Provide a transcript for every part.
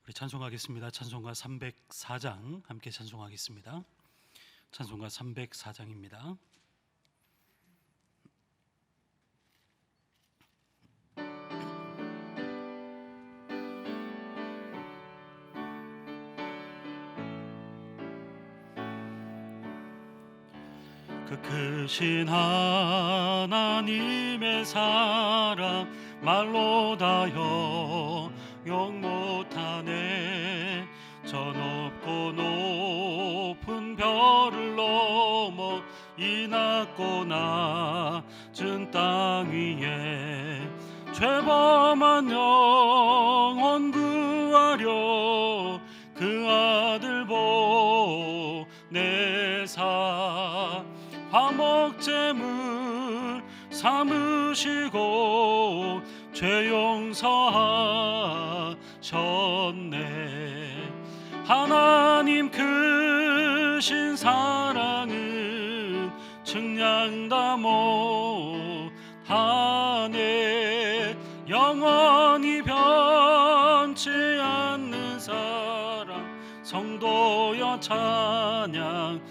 우리 찬송하겠습니다. 찬송가 304장 함께 찬송하겠습니다. 찬송가 304장입니다. 그 크신 하나님의 사랑 말로 다 영영 못하네. 저 높고 높은 별을 넘어 이 낮고 낮은 땅 위에 죄범한 영혼 구하려 그 아들 보내사 화목제물 삼으시고 죄 용서하셨네. 하나님 크신 사랑은 측량 못하네. 영원히 변치 않는 사랑 성도여 찬양하세.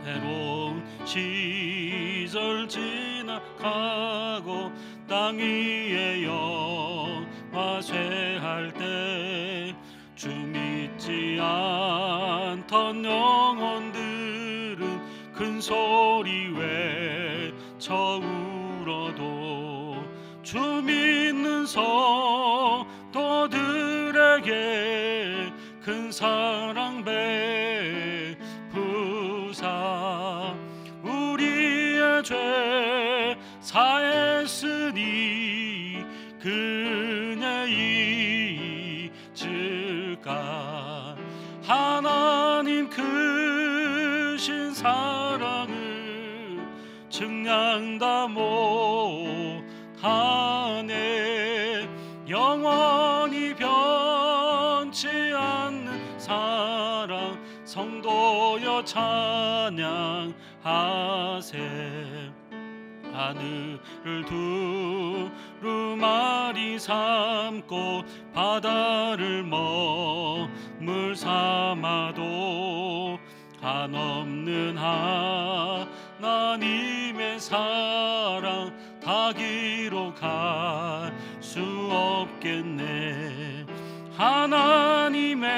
해로운 시절 지나가고 땅 위에 영화 쇠할 때 주 믿지 않던 영혼들은 큰 소리 외쳐 울어도 주 믿는 성도들에게 큰 사랑 베푸사 우리의 죄 사했으니 그네 잊을까. 하나님 크신 사랑을 측량 다 못하네. 영원히 변치 않는 사랑 성도여 찬양하세. 하늘을 두루마리 삼고 바다를 머물 삼아도 한없는 하나님의 사랑 다 기록할 수 없겠네. 하나님의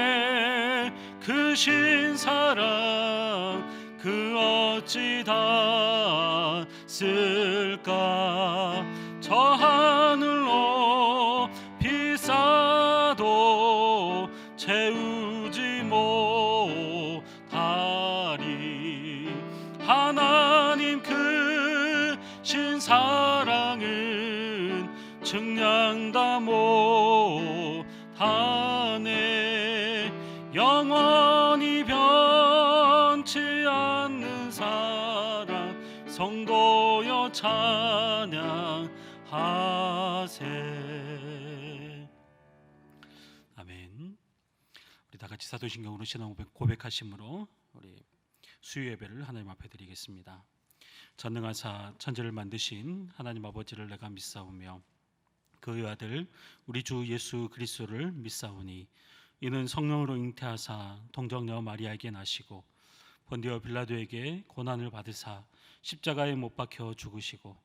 크신 사랑 그 어찌 다 쓸까. 저 하늘 높이 쌓아도 채우지 못하리. 하나님 크신 사랑은 측량 다 못하네. 영원히 변치 않는 사랑 성도여 찬양하세. 아멘. 우리 다 같이 사도신경으로 신앙 고백하심으로 우리 수요 예배를 하나님 앞에 드리겠습니다. 전능하사 천지를 만드신 하나님 아버지를 내가 믿사오며 그의 아들 우리 주 예수 그리스도를 믿사오니 이는 성령으로 잉태하사 동정녀 마리아에게 나시고 본디오 빌라도에게 고난을 받으사 십자가에 못 박혀 죽으시고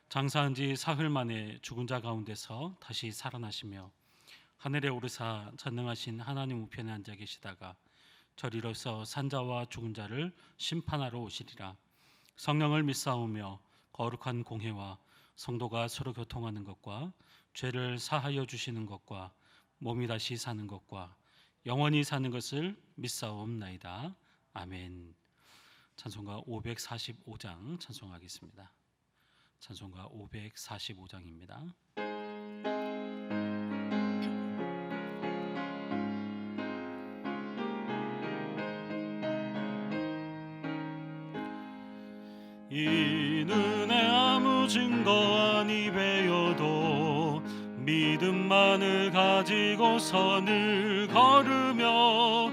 장사한 지 사흘 만에 죽은 자 가운데서 다시 살아나시며 하늘에 오르사 전능하신 하나님 우편에 앉아 계시다가 저리로서 산자와 죽은 자를 심판하러 오시리라. 성령을 믿사오며 거룩한 공회와 성도가 서로 교통하는 것과 죄를 사하여 주시는 것과 몸이 다시 사는 것과 영원히 사는 것을 믿사옵나이다. 아멘. 찬송가 545장 찬송하겠습니다. 찬송가 545장입니다. 이 눈에 아무 증거 아니 배워도 믿음만을 가지고 선을 걸으며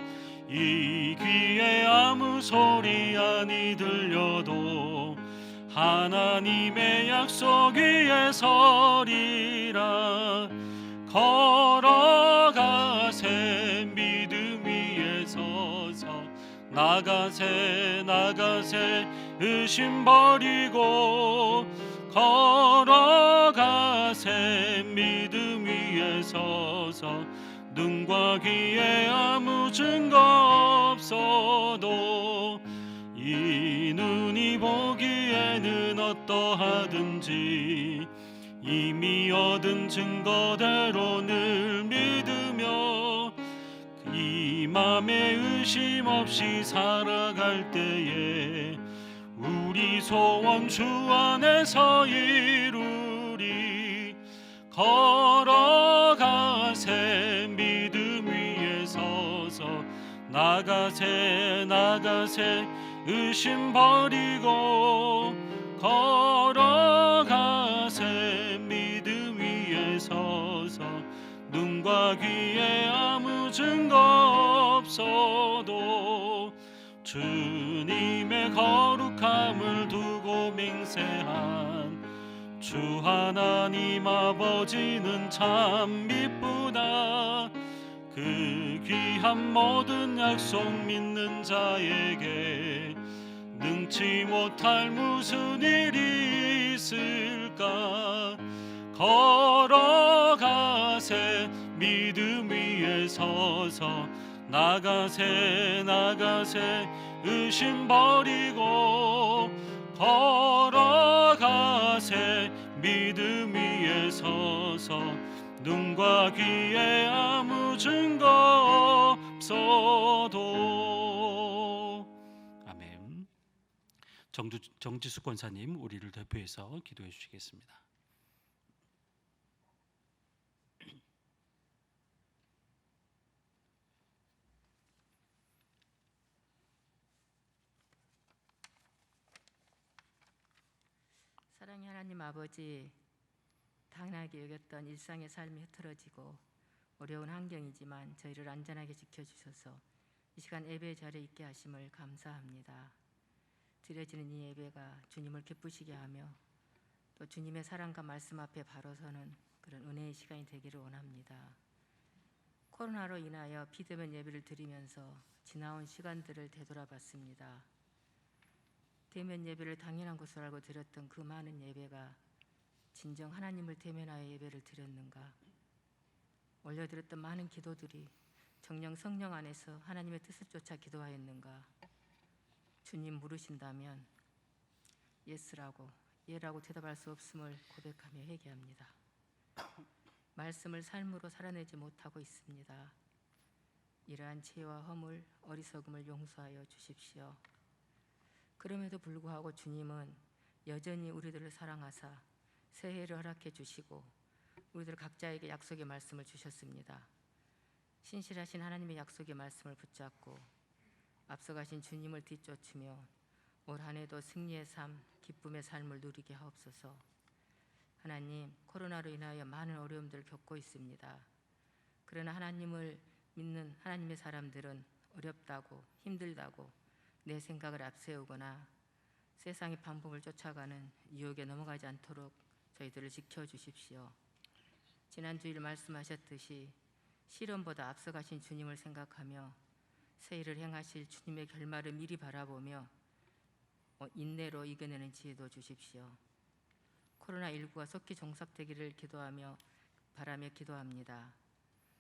이 귀에 아무 소리 아니 들려도 하나님의 약속 위에 서리라. 걸어가세 믿음 위에 서서 나가세 나가세 의심 버리고 걸어가세 믿음 위에 서서 눈과 귀에 아무 증거 없어도 이 눈이 보기에는 어떠하든지 이미 얻은 증거대로 늘 믿으며 이 맘에 의심 없이 살아갈 때에 우리 소원 주 안에서 이루리. 걸어가세 믿음 위에 서서 나가세 나가세 의심 버리고 걸어가세 믿음 위에 서서 눈과 귀에 아무 증거 없어도 주님의 거룩함을 두고 맹세한 주 하나님 아버지는 참 미쁘다. 그 귀한 모든 약속 믿는 자에게 능치 못할 무슨 일이 있을까. 걸어가세 믿음 위에 서서 나가세 나가세 의심 버리고 걸어가세 믿음 위에 서서 눈과 귀에 아무 증거 없어도. 아멘. 정지숙 권사님 우리를 대표해서 기도해 주시겠습니다. 사랑의 하나님 아버지, 당연하게 여겼던 일상의 삶이 흐트러지고 어려운 환경이지만 저희를 안전하게 지켜주셔서 이 시간 예배 자리에 있게 하심을 감사합니다. 드려지는 이 예배가 주님을 기쁘시게 하며 또 주님의 사랑과 말씀 앞에 바로 서는 그런 은혜의 시간이 되기를 원합니다. 코로나로 인하여 비대면 예배를 드리면서 지나온 시간들을 되돌아봤습니다. 대면 예배를 당연한 것으로 알고 드렸던 그 많은 예배가 진정 하나님을 대면하여 예배를 드렸는가? 올려드렸던 많은 기도들이 정녕 성령 안에서 하나님의 뜻을 쫓아 기도하였는가? 주님 물으신다면 예스라고 예라고 대답할 수 없음을 고백하며 회개합니다. 말씀을 삶으로 살아내지 못하고 있습니다. 이러한 죄와 허물, 어리석음을 용서하여 주십시오. 그럼에도 불구하고 주님은 여전히 우리들을 사랑하사 새해를 허락해 주시고 우리들 각자에게 약속의 말씀을 주셨습니다. 신실하신 하나님의 약속의 말씀을 붙잡고 앞서가신 주님을 뒤쫓으며 올 한 해도 승리의 삶, 기쁨의 삶을 누리게 하옵소서. 하나님, 코로나로 인하여 많은 어려움들을 겪고 있습니다. 그러나 하나님을 믿는 하나님의 사람들은 어렵다고 힘들다고 내 생각을 앞세우거나 세상의 반복을 쫓아가는 유혹에 넘어가지 않도록 저희들을 지켜주십시오. 지난 주일 말씀하셨듯이 시련보다 앞서가신 주님을 생각하며 새해를 행하실 주님의 결말을 미리 바라보며 인내로 이겨내는 지혜도 주십시오. 코로나19가 속히 종삭되기를 바라며 기도합니다.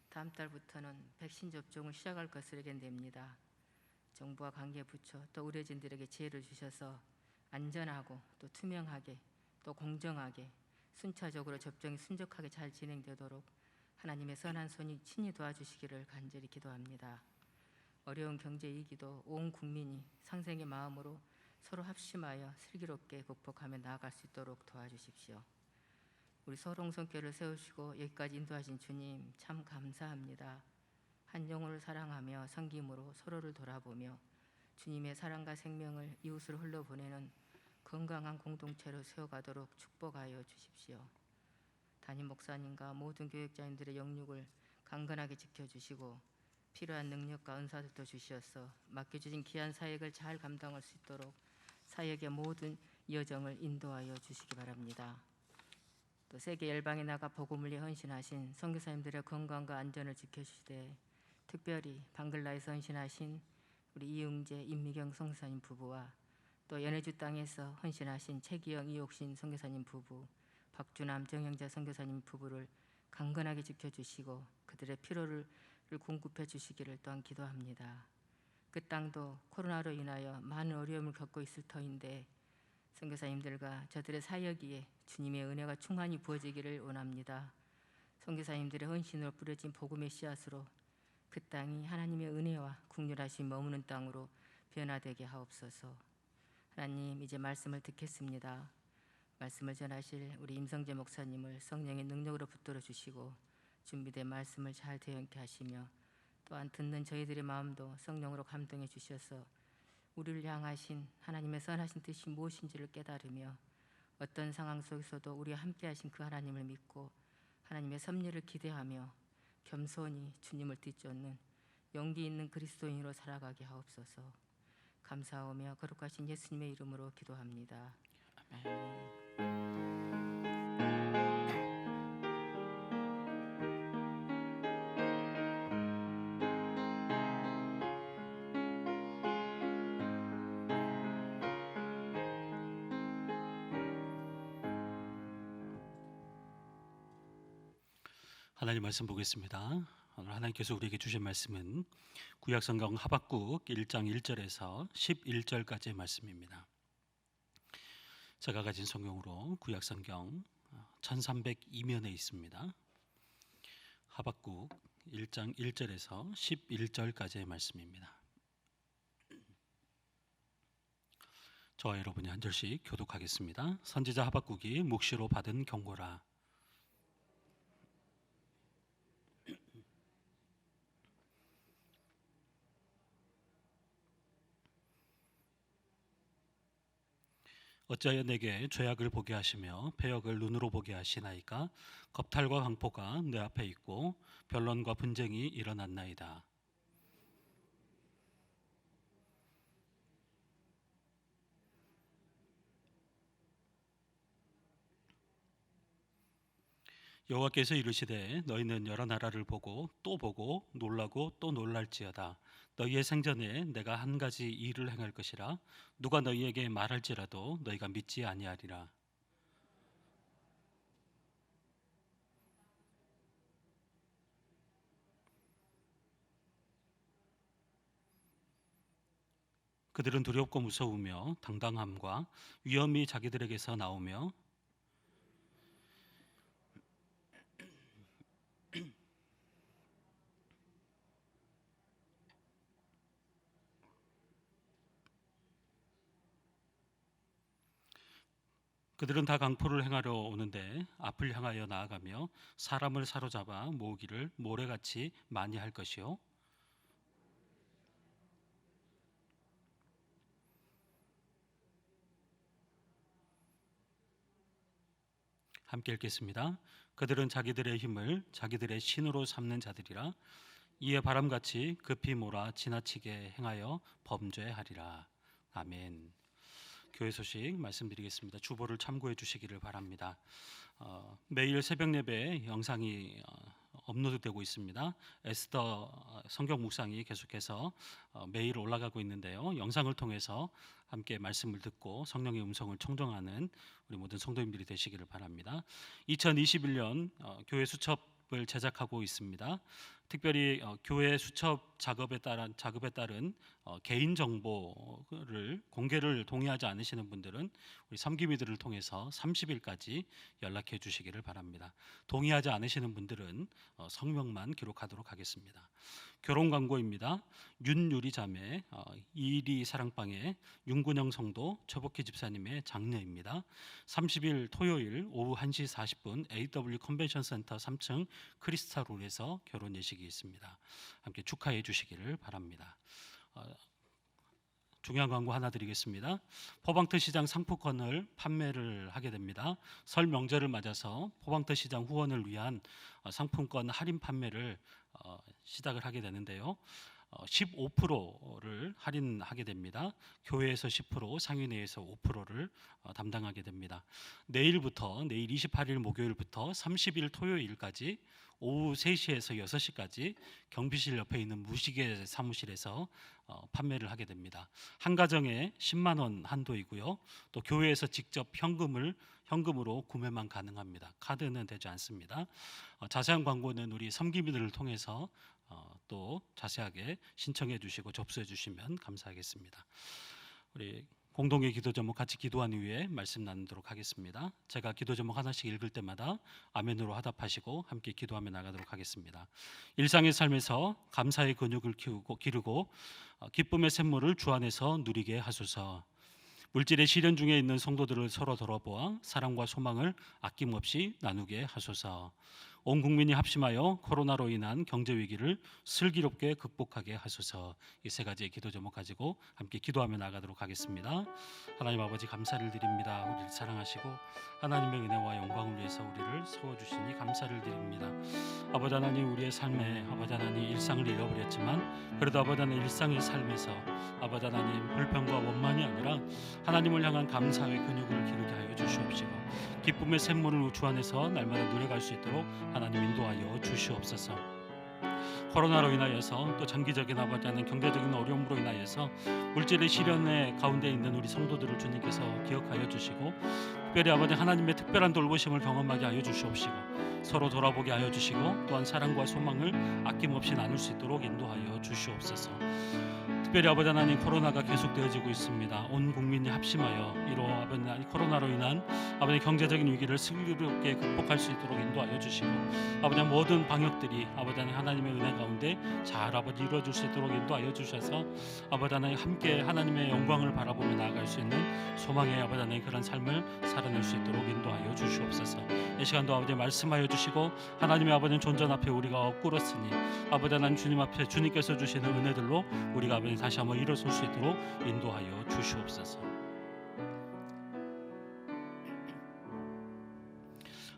다음 달부터는 백신 접종을 시작할 것을 예견됩니다. 정부와 관계부처 또 의료진들에게 지혜를 주셔서 안전하고 또 투명하게 또 공정하게 순차적으로 접종이 순적하게 잘 진행되도록 하나님의 선한 손이 친히 도와주시기를 간절히 기도합니다. 어려운 경제 위기도 온 국민이 상생의 마음으로 서로 합심하여 슬기롭게 극복하며 나아갈 수 있도록 도와주십시오. 우리 서롱성교를 세우시고 여기까지 인도하신 주님 참 감사합니다. 한 영혼을 사랑하며 섬김으로 서로를 돌아보며 주님의 사랑과 생명을 이웃으로 흘려보내는 건강한 공동체로 세워가도록 축복하여 주십시오. 담임 목사님과 모든 교역자님들의 영육을 강건하게 지켜주시고 필요한 능력과 은사들도 주시어서 맡겨주신 귀한 사역을 잘 감당할 수 있도록 사역의 모든 여정을 인도하여 주시기 바랍니다. 또 세계 열방에 나가 복음을 위해 헌신하신 선교사님들의 건강과 안전을 지켜주시되 특별히 방글라에서 헌신하신 우리 이웅재, 임미경 선교사님 부부와 또 연해주 땅에서 헌신하신 최기영, 이옥신 선교사님 부부, 박주남, 정영자 선교사님 부부를 강건하게 지켜주시고 그들의 필요를 공급해 주시기를 또한 기도합니다. 그 땅도 코로나로 인하여 많은 어려움을 겪고 있을 터인데 선교사님들과 저들의 사역기에 주님의 은혜가 충만히 부어지기를 원합니다. 선교사님들의 헌신으로 뿌려진 복음의 씨앗으로 그 땅이 하나님의 은혜와 국률하심 머무는 땅으로 변화되게 하옵소서. 하나님, 이제 말씀을 듣겠습니다. 말씀을 전하실 우리 임성재 목사님을 성령의 능력으로 붙들어 주시고 준비된 말씀을 잘 대응케 하시며 또한 듣는 저희들의 마음도 성령으로 감동해 주셔서 우리를 향하신 하나님의 선하신 뜻이 무엇인지를 깨달으며 어떤 상황 속에서도 우리와 함께 하신 그 하나님을 믿고 하나님의 섭리를 기대하며 겸손히 주님을 뒤쫓는 용기 있는 그리스도인으로 살아가게 하옵소서. 감사하며 거룩하신 예수님의 이름으로 기도합니다. 아멘. 하나님 말씀 보겠습니다. 오늘 하나님께서 우리에게 주신 말씀은 구약성경 하박국 1장 1절에서 11절까지의 말씀입니다. 제가 가진 성경으로 구약성경 1302면에 있습니다. 하박국 1장 1절에서 11절까지의 말씀입니다. 저와 여러분이 한 절씩 교독하겠습니다. 선지자 하박국이 묵시로 받은 경고라. 어찌하여 내게 죄악을 보게 하시며 패역을 눈으로 보게 하시나이까? 겁탈과 강포가 내 앞에 있고 변론과 분쟁이 일어났나이다. 여호와께서 이르시되 너희는 여러 나라를 보고 놀라고 또 놀랄지어다. 너희의 생전에 내가 한 가지 일을 행할 것이라. 누가 너희에게 말할지라도 너희가 믿지 아니하리라. 그들은 두렵고 무서우며 당당함과 위엄이 자기들에게서 나오며 그들은 다 강포를 행하려 오는데 앞을 향하여 나아가며 사람을 사로잡아 모으기를 모래같이 많이 할 것이요. 함께 읽겠습니다. 그들은 자기들의 힘을 자기들의 신으로 삼는 자들이라. 이에 바람같이 급히 몰아 지나치게 행하여 범죄하리라. 아멘. 교회 소식 말씀드리겠습니다. 주보를 참고해 주시기를 바랍니다. 매일 새벽 예배 영상이 업로드되고 있습니다. 에스더 성경 묵상이 계속해서 매일 올라가고 있는데요. 영상을 통해서 함께 말씀을 듣고 성령의 음성을 청정하는 우리 모든 성도님들이 되시기를 바랍니다. 2021년 교회 수첩을 제작하고 있습니다. 특별히 교회 수첩 작업에 따른 개인 정보를 공개를 동의하지 않으시는 분들은 우리 섬김이들을 통해서 30일까지 연락해 주시기를 바랍니다. 동의하지 않으시는 분들은 성명만 기록하도록 하겠습니다. 결혼 광고입니다. 윤유리 자매, 이리 사랑방의 윤군영 성도 최복희 집사님의 장녀입니다. 30일 토요일 오후 1시 40분 AW 컨벤션 센터 3층 크리스탈홀에서 결혼 예식이 있습니다. 함께 축하해 주시기를 바랍니다. 중요한 광고 하나 드리겠습니다. 포방터 시장 상품권을 판매를 하게 됩니다. 설 명절을 맞아서 포방터 시장 후원을 위한 상품권 할인 판매를 시작을 하게 되는데요. 15%를 할인하게 됩니다. 교회에서 10%, 상인회에서 5%를 담당하게 됩니다. 내일 28일 목요일부터 30일 토요일까지 오후 3시에서 6시까지 경비실 옆에 있는 무시계 사무실에서 판매를 하게 됩니다. 한 가정에 10만 원 한도이고요. 또 교회에서 직접 현금으로 구매만 가능합니다. 카드는 되지 않습니다. 자세한 광고는 우리 섬기민들을 통해서 또 자세하게 신청해 주시고 접수해 주시면 감사하겠습니다. 우리 공동의 기도 제목 같이 기도한 이후에 말씀 나누도록 하겠습니다. 제가 기도 제목 하나씩 읽을 때마다 아멘으로 화답하시고 함께 기도하며 나가도록 하겠습니다. 일상의 삶에서 감사의 근육을 기르고 기쁨의 샘물을 주 안에서 누리게 하소서. 물질의 시련 중에 있는 성도들을 서로 돌아보아 사랑과 소망을 아낌없이 나누게 하소서. 온 국민이 합심하여 코로나로 인한 경제 위기를 슬기롭게 극복하게 하소서. 이 세 가지의 기도 제목 가지고 함께 기도하며 나가도록 하겠습니다. 하나님 아버지 감사를 드립니다. 우리를 사랑하시고 하나님의 은혜와 영광을 위해서 우리를 세워주시니 감사를 드립니다. 아버지 하나님, 우리의 삶에 아버지 하나님 일상을 잃어버렸지만 그래도 아버지 하나님 일상의 삶에서 아버지 하나님 불평과 원만이 아니라 하나님을 향한 감사의 근육을 기르게 하여 주시옵시고 기쁨의 샘물을 주 안에서 날마다 누려갈 수 있도록 하나님 인도하여 주시옵소서. 코로나로 인하여서 또 장기적인 아버지 하나님 경제적인 어려움으로 인하여서 물질의 시련의 가운데 있는 우리 성도들을 주님께서 기억하여 주시고 특별히 아버지 하나님의 특별한 돌보심을 경험하게 하여 주시옵시고 서로 돌아보게 하여 주시고 또한 사랑과 소망을 아낌없이 나눌 수 있도록 인도하여 주시옵소서. 특별히 아버지 하나님 코로나가 계속되어지고 있습니다. 온 국민이 합심하여 이로 아버지 하나님 코로나로 인한 아버지 경제적인 위기를 슬기롭게 극복할 수 있도록 인도하여 주시고 아버지 모든 방역들이 아버지 하나님의 은혜 가운데 잘 아버지 이루어질 수 있도록 인도하여 주셔서 아버지 하나님 함께 하나님의 영광을 바라보며 나아갈 수 있는 소망의 아버지 하나님 그런 삶을 살아낼 수 있도록 인도하여 주시옵소서. 이 시간도 아버지 말씀하여 주시고 하나님의 아버지 존전 앞에 우리가 엎꿇었으니 아버지 하나님 주님 앞에 주님께서 주시는 은혜들로 우리가 아버지 다시 한번 일어설 수 있도록 인도하여 주시옵소서.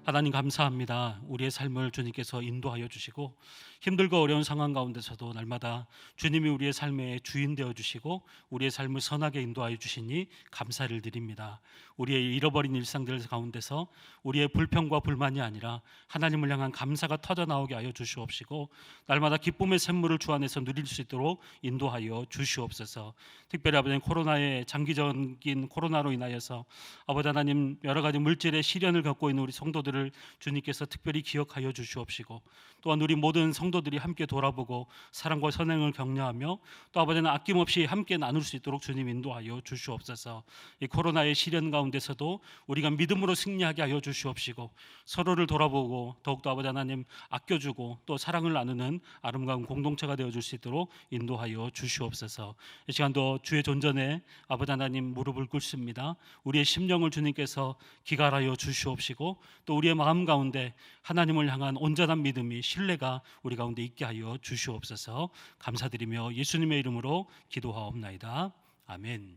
하나님 감사합니다. 우리의 삶을 주님께서 인도하여 주시고 힘들고 어려운 상황 가운데서도 날마다 주님이 우리의 삶의 주인 되어 주시고 우리의 삶을 선하게 인도하여 주시니 감사를 드립니다. 우리의 잃어버린 일상들 가운데서 우리의 불평과 불만이 아니라 하나님을 향한 감사가 터져 나오게 하여 주시옵시고 날마다 기쁨의 샘물을 주 안에서 누릴 수 있도록 인도하여 주시옵소서. 특별히 아버지 코로나의 장기적인 코로나로 인하여서 아버지 하나님 여러 가지 물질의 시련을 겪고 있는 우리 성도들 주님께서 특별히 기억하여 주시옵시고 또한 우리 모든 성도들이 함께 돌아보고 사랑과 선행을 격려하며 또 아버지는 아낌없이 함께 나눌 수 있도록 주님 인도하여 주시옵소서. 이 코로나의 시련 가운데서도 우리가 믿음으로 승리하게 하여 주시옵시고 서로를 돌아보고 더욱더 아버지 하나님 아껴주고 또 사랑을 나누는 아름다운 공동체가 되어줄 수 있도록 인도하여 주시옵소서. 이 시간도 주의 존전에 아버지 하나님 무릎을 꿇습니다. 우리의 심령을 주님께서 기갈하여 주시옵시고 또 우리의 마음 가운데 하나님을 향한 온전한 믿음이 신뢰가 우리 가운데 있게 하여 주시옵소서. 감사드리며 예수님의 이름으로 기도하옵나이다. 아멘.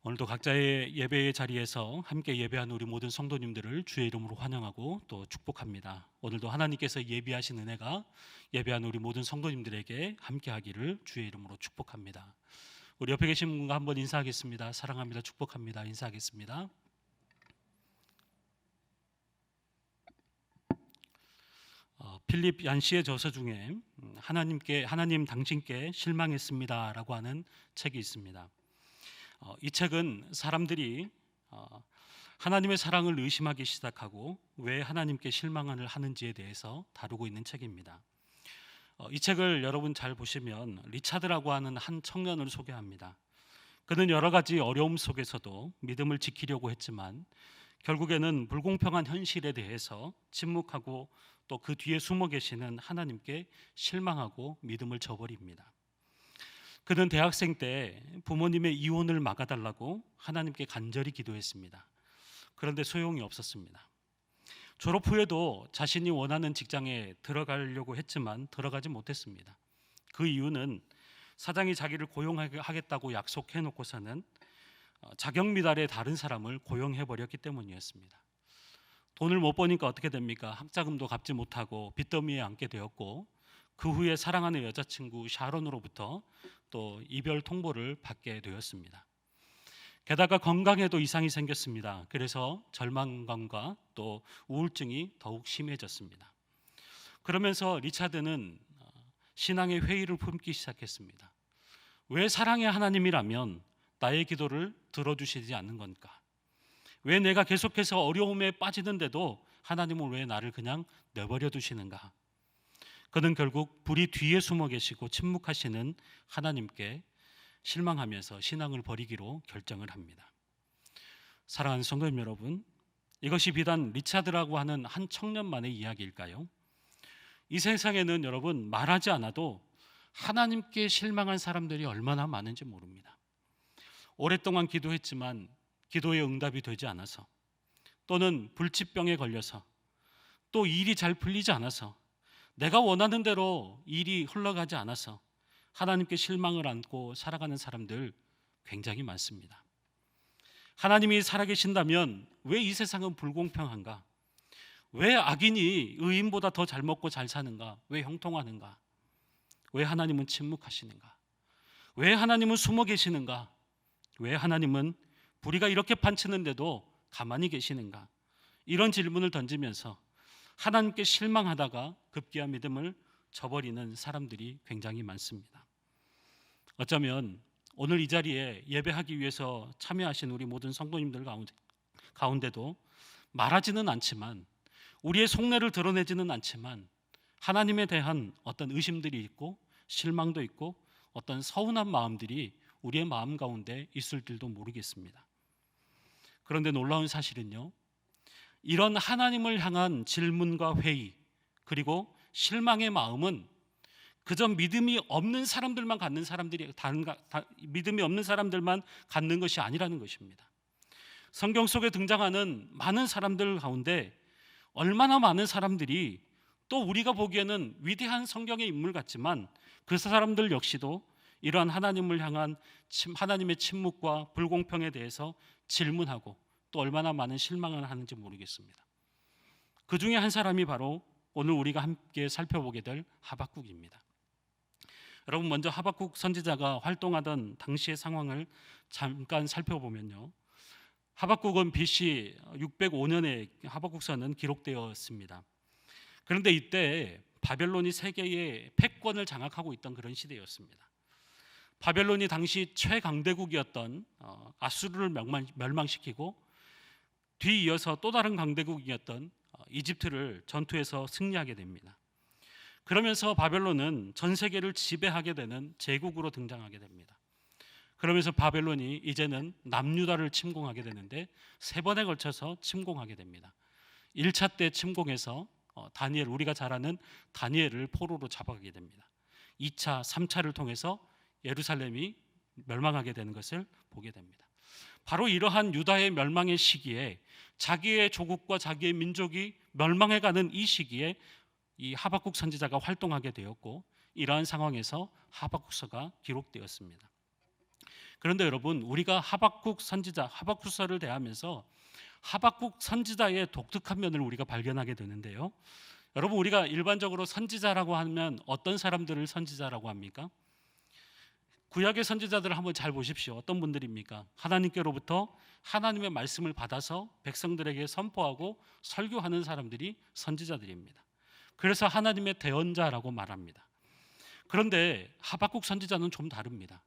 오늘도 각자의 예배의 자리에서 함께 예배한 우리 모든 성도님들을 주의 이름으로 환영하고 또 축복합니다. 오늘도 하나님께서 예비하신 은혜가 예배한 우리 모든 성도님들에게 함께하기를 주의 이름으로 축복합니다. 우리 옆에 계신 분과 한번 인사하겠습니다. 사랑합니다. 축복합니다. 인사하겠습니다. 필립 얀시의 저서 중에 하나님 당신께 실망했습니다라고 하는 책이 있습니다. 이 책은 사람들이 하나님의 사랑을 의심하기 시작하고 왜 하나님께 실망을 하는지에 대해서 다루고 있는 책입니다. 이 책을 여러분 잘 보시면 리차드라고 하는 한 청년을 소개합니다. 그는 여러 가지 어려움 속에서도 믿음을 지키려고 했지만 결국에는 불공평한 현실에 대해서 침묵하고 또 그 뒤에 숨어 계시는 하나님께 실망하고 믿음을 저버립니다. 그는 대학생 때 부모님의 이혼을 막아달라고 하나님께 간절히 기도했습니다. 그런데 소용이 없었습니다. 졸업 후에도 자신이 원하는 직장에 들어가려고 했지만 들어가지 못했습니다. 그 이유는 사장이 자기를 고용하겠다고 약속해놓고서는 자격 미달의 다른 사람을 고용해버렸기 때문이었습니다. 돈을 못 버니까 어떻게 됩니까? 학자금도 갚지 못하고 빚더미에 앉게 되었고 그 후에 사랑하는 여자친구 샤론으로부터 또 이별 통보를 받게 되었습니다. 게다가 건강에도 이상이 생겼습니다. 그래서 절망감과 또 우울증이 더욱 심해졌습니다. 그러면서 리차드는 신앙의 회의를 품기 시작했습니다. 왜 사랑의 하나님이라면 나의 기도를 들어주시지 않는 건가? 왜 내가 계속해서 어려움에 빠지는데도 하나님은 왜 나를 그냥 내버려 두시는가? 그는 결국 불이 뒤에 숨어 계시고 침묵하시는 하나님께 실망하면서 신앙을 버리기로 결정을 합니다. 사랑하는 성도님 여러분, 이것이 비단 리차드라고 하는 한 청년만의 이야기일까요? 이 세상에는 여러분 말하지 않아도 하나님께 실망한 사람들이 얼마나 많은지 모릅니다. 오랫동안 기도했지만 기도의 응답이 되지 않아서, 또는 불치병에 걸려서, 또 일이 잘 풀리지 않아서, 내가 원하는 대로 일이 흘러가지 않아서 하나님께 실망을 안고 살아가는 사람들 굉장히 많습니다. 하나님이 살아계신다면 왜 이 세상은 불공평한가? 왜 악인이 의인보다 더 잘 먹고 잘 사는가? 왜 형통하는가? 왜 하나님은 침묵하시는가? 왜 하나님은 숨어 계시는가? 왜 하나님은 불의가 이렇게 판치는데도 가만히 계시는가? 이런 질문을 던지면서 하나님께 실망하다가 급기야 믿음을 저버리는 사람들이 굉장히 많습니다. 어쩌면 오늘 이 자리에 예배하기 위해서 참여하신 우리 모든 성도님들 가운데도 말하지는 않지만, 우리의 속내를 드러내지는 않지만 하나님에 대한 어떤 의심들이 있고 실망도 있고 어떤 서운한 마음들이 우리의 마음 가운데 있을 줄도 모르겠습니다. 그런데 놀라운 사실은요, 이런 하나님을 향한 질문과 회의 그리고 실망의 마음은 그저 믿음이 없는 사람들만 갖는 것이 아니라는 것입니다. 성경 속에 등장하는 많은 사람들 가운데 얼마나 많은 사람들이 또 우리가 보기에는 위대한 성경의 인물 같지만 그 사람들 역시도 이러한 하나님을 향한 하나님의 침묵과 불공평에 대해서 질문하고 또 얼마나 많은 실망을 하는지 모르겠습니다. 그 중에 한 사람이 바로 오늘 우리가 함께 살펴보게 될 하박국입니다. 여러분, 먼저 하박국 선지자가 활동하던 당시의 상황을 잠깐 살펴보면요, 하박국은 BC 605년에 하박국서는 기록되었습니다. 그런데 이때 바벨론이 세계의 패권을 장악하고 있던 그런 시대였습니다. 바벨론이 당시 최강대국이었던 아수르를 멸망시키고 뒤이어서 또 다른 강대국이었던 이집트를 전투에서 승리하게 됩니다. 그러면서 바벨론은 전 세계를 지배하게 되는 제국으로 등장하게 됩니다. 그러면서 바벨론이 이제는 남유다를 침공하게 되는데 3번에 걸쳐서 침공하게 됩니다. 1차 때 침공해서 다니엘, 우리가 잘 아는 다니엘을 포로로 잡아가게 됩니다. 2차, 3차를 통해서 예루살렘이 멸망하게 되는 것을 보게 됩니다. 바로 이러한 유다의 멸망의 시기에 자기의 조국과 자기의 민족이 멸망해가는 이 시기에 이 하박국 선지자가 활동하게 되었고, 이러한 상황에서 하박국서가 기록되었습니다. 그런데 여러분, 우리가 하박국 선지자, 하박국서를 대하면서 하박국 선지자의 독특한 면을 우리가 발견하게 되는데요, 여러분, 우리가 일반적으로 선지자라고 하면 어떤 사람들을 선지자라고 합니까? 구약의 선지자들을 한번 잘 보십시오. 어떤 분들입니까? 하나님께로부터 하나님의 말씀을 받아서 백성들에게 선포하고 설교하는 사람들이 선지자들입니다. 그래서 하나님의 대언자라고 말합니다. 그런데 하박국 선지자는 좀 다릅니다.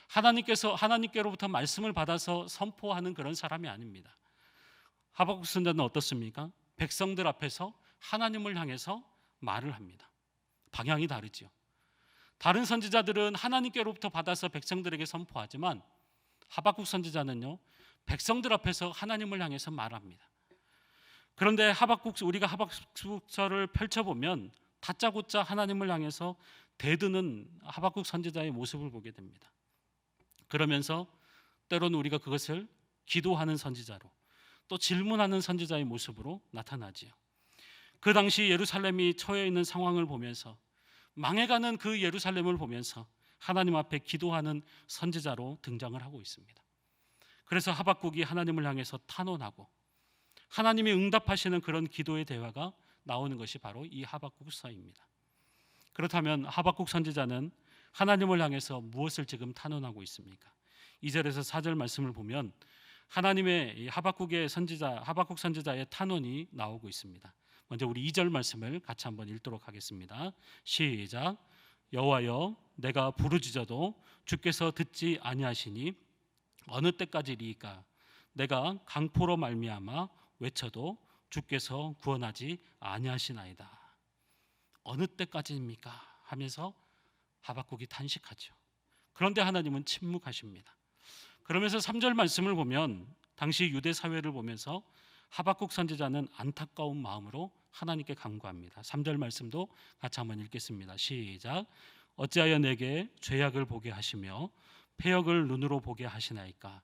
하나님께로부터 말씀을 받아서 선포하는 그런 사람이 아닙니다. 하박국 선지자는 어떻습니까? 백성들 앞에서 하나님을 향해서 말을 합니다. 방향이 다르죠. 다른 선지자들은 하나님께로부터 받아서 백성들에게 선포하지만 하박국 선지자는요, 백성들 앞에서 하나님을 향해서 말합니다. 그런데 우리가 하박국서를 펼쳐보면 다짜고짜 하나님을 향해서 대드는 하박국 선지자의 모습을 보게 됩니다. 그러면서 때로는 우리가 그것을 기도하는 선지자로, 또 질문하는 선지자의 모습으로 나타나지요. 그 당시 예루살렘이 처해 있는 상황을 보면서, 망해가는 그 예루살렘을 보면서 하나님 앞에 기도하는 선지자로 등장을 하고 있습니다. 그래서 하박국이 하나님을 향해서 탄원하고 하나님이 응답하시는 그런 기도의 대화가 나오는 것이 바로 이 하박국서입니다. 그렇다면 하박국 선지자는 하나님을 향해서 무엇을 지금 탄원하고 있습니까? 2절에서 4절 말씀을 보면 하나님의 이 하박국 선지자의 탄원이 나오고 있습니다. 먼저 우리 2절 말씀을 같이 한번 읽도록 하겠습니다. 시작. 여호와여, 내가 부르짖어도 주께서 듣지 아니하시니 어느 때까지리이까? 내가 강포로 말미암아 외쳐도 주께서 구원하지 아니하시나이다. 어느 때까지입니까? 하면서 하박국이 탄식하죠. 그런데 하나님은 침묵하십니다. 그러면서 3절 말씀을 보면 당시 유대 사회를 보면서 하박국 선지자는 안타까운 마음으로 하나님께 간구합니다. 3절 말씀도 같이 한번 읽겠습니다. 시작. 어찌하여 내게 죄악을 보게 하시며 패역을 눈으로 보게 하시나이까?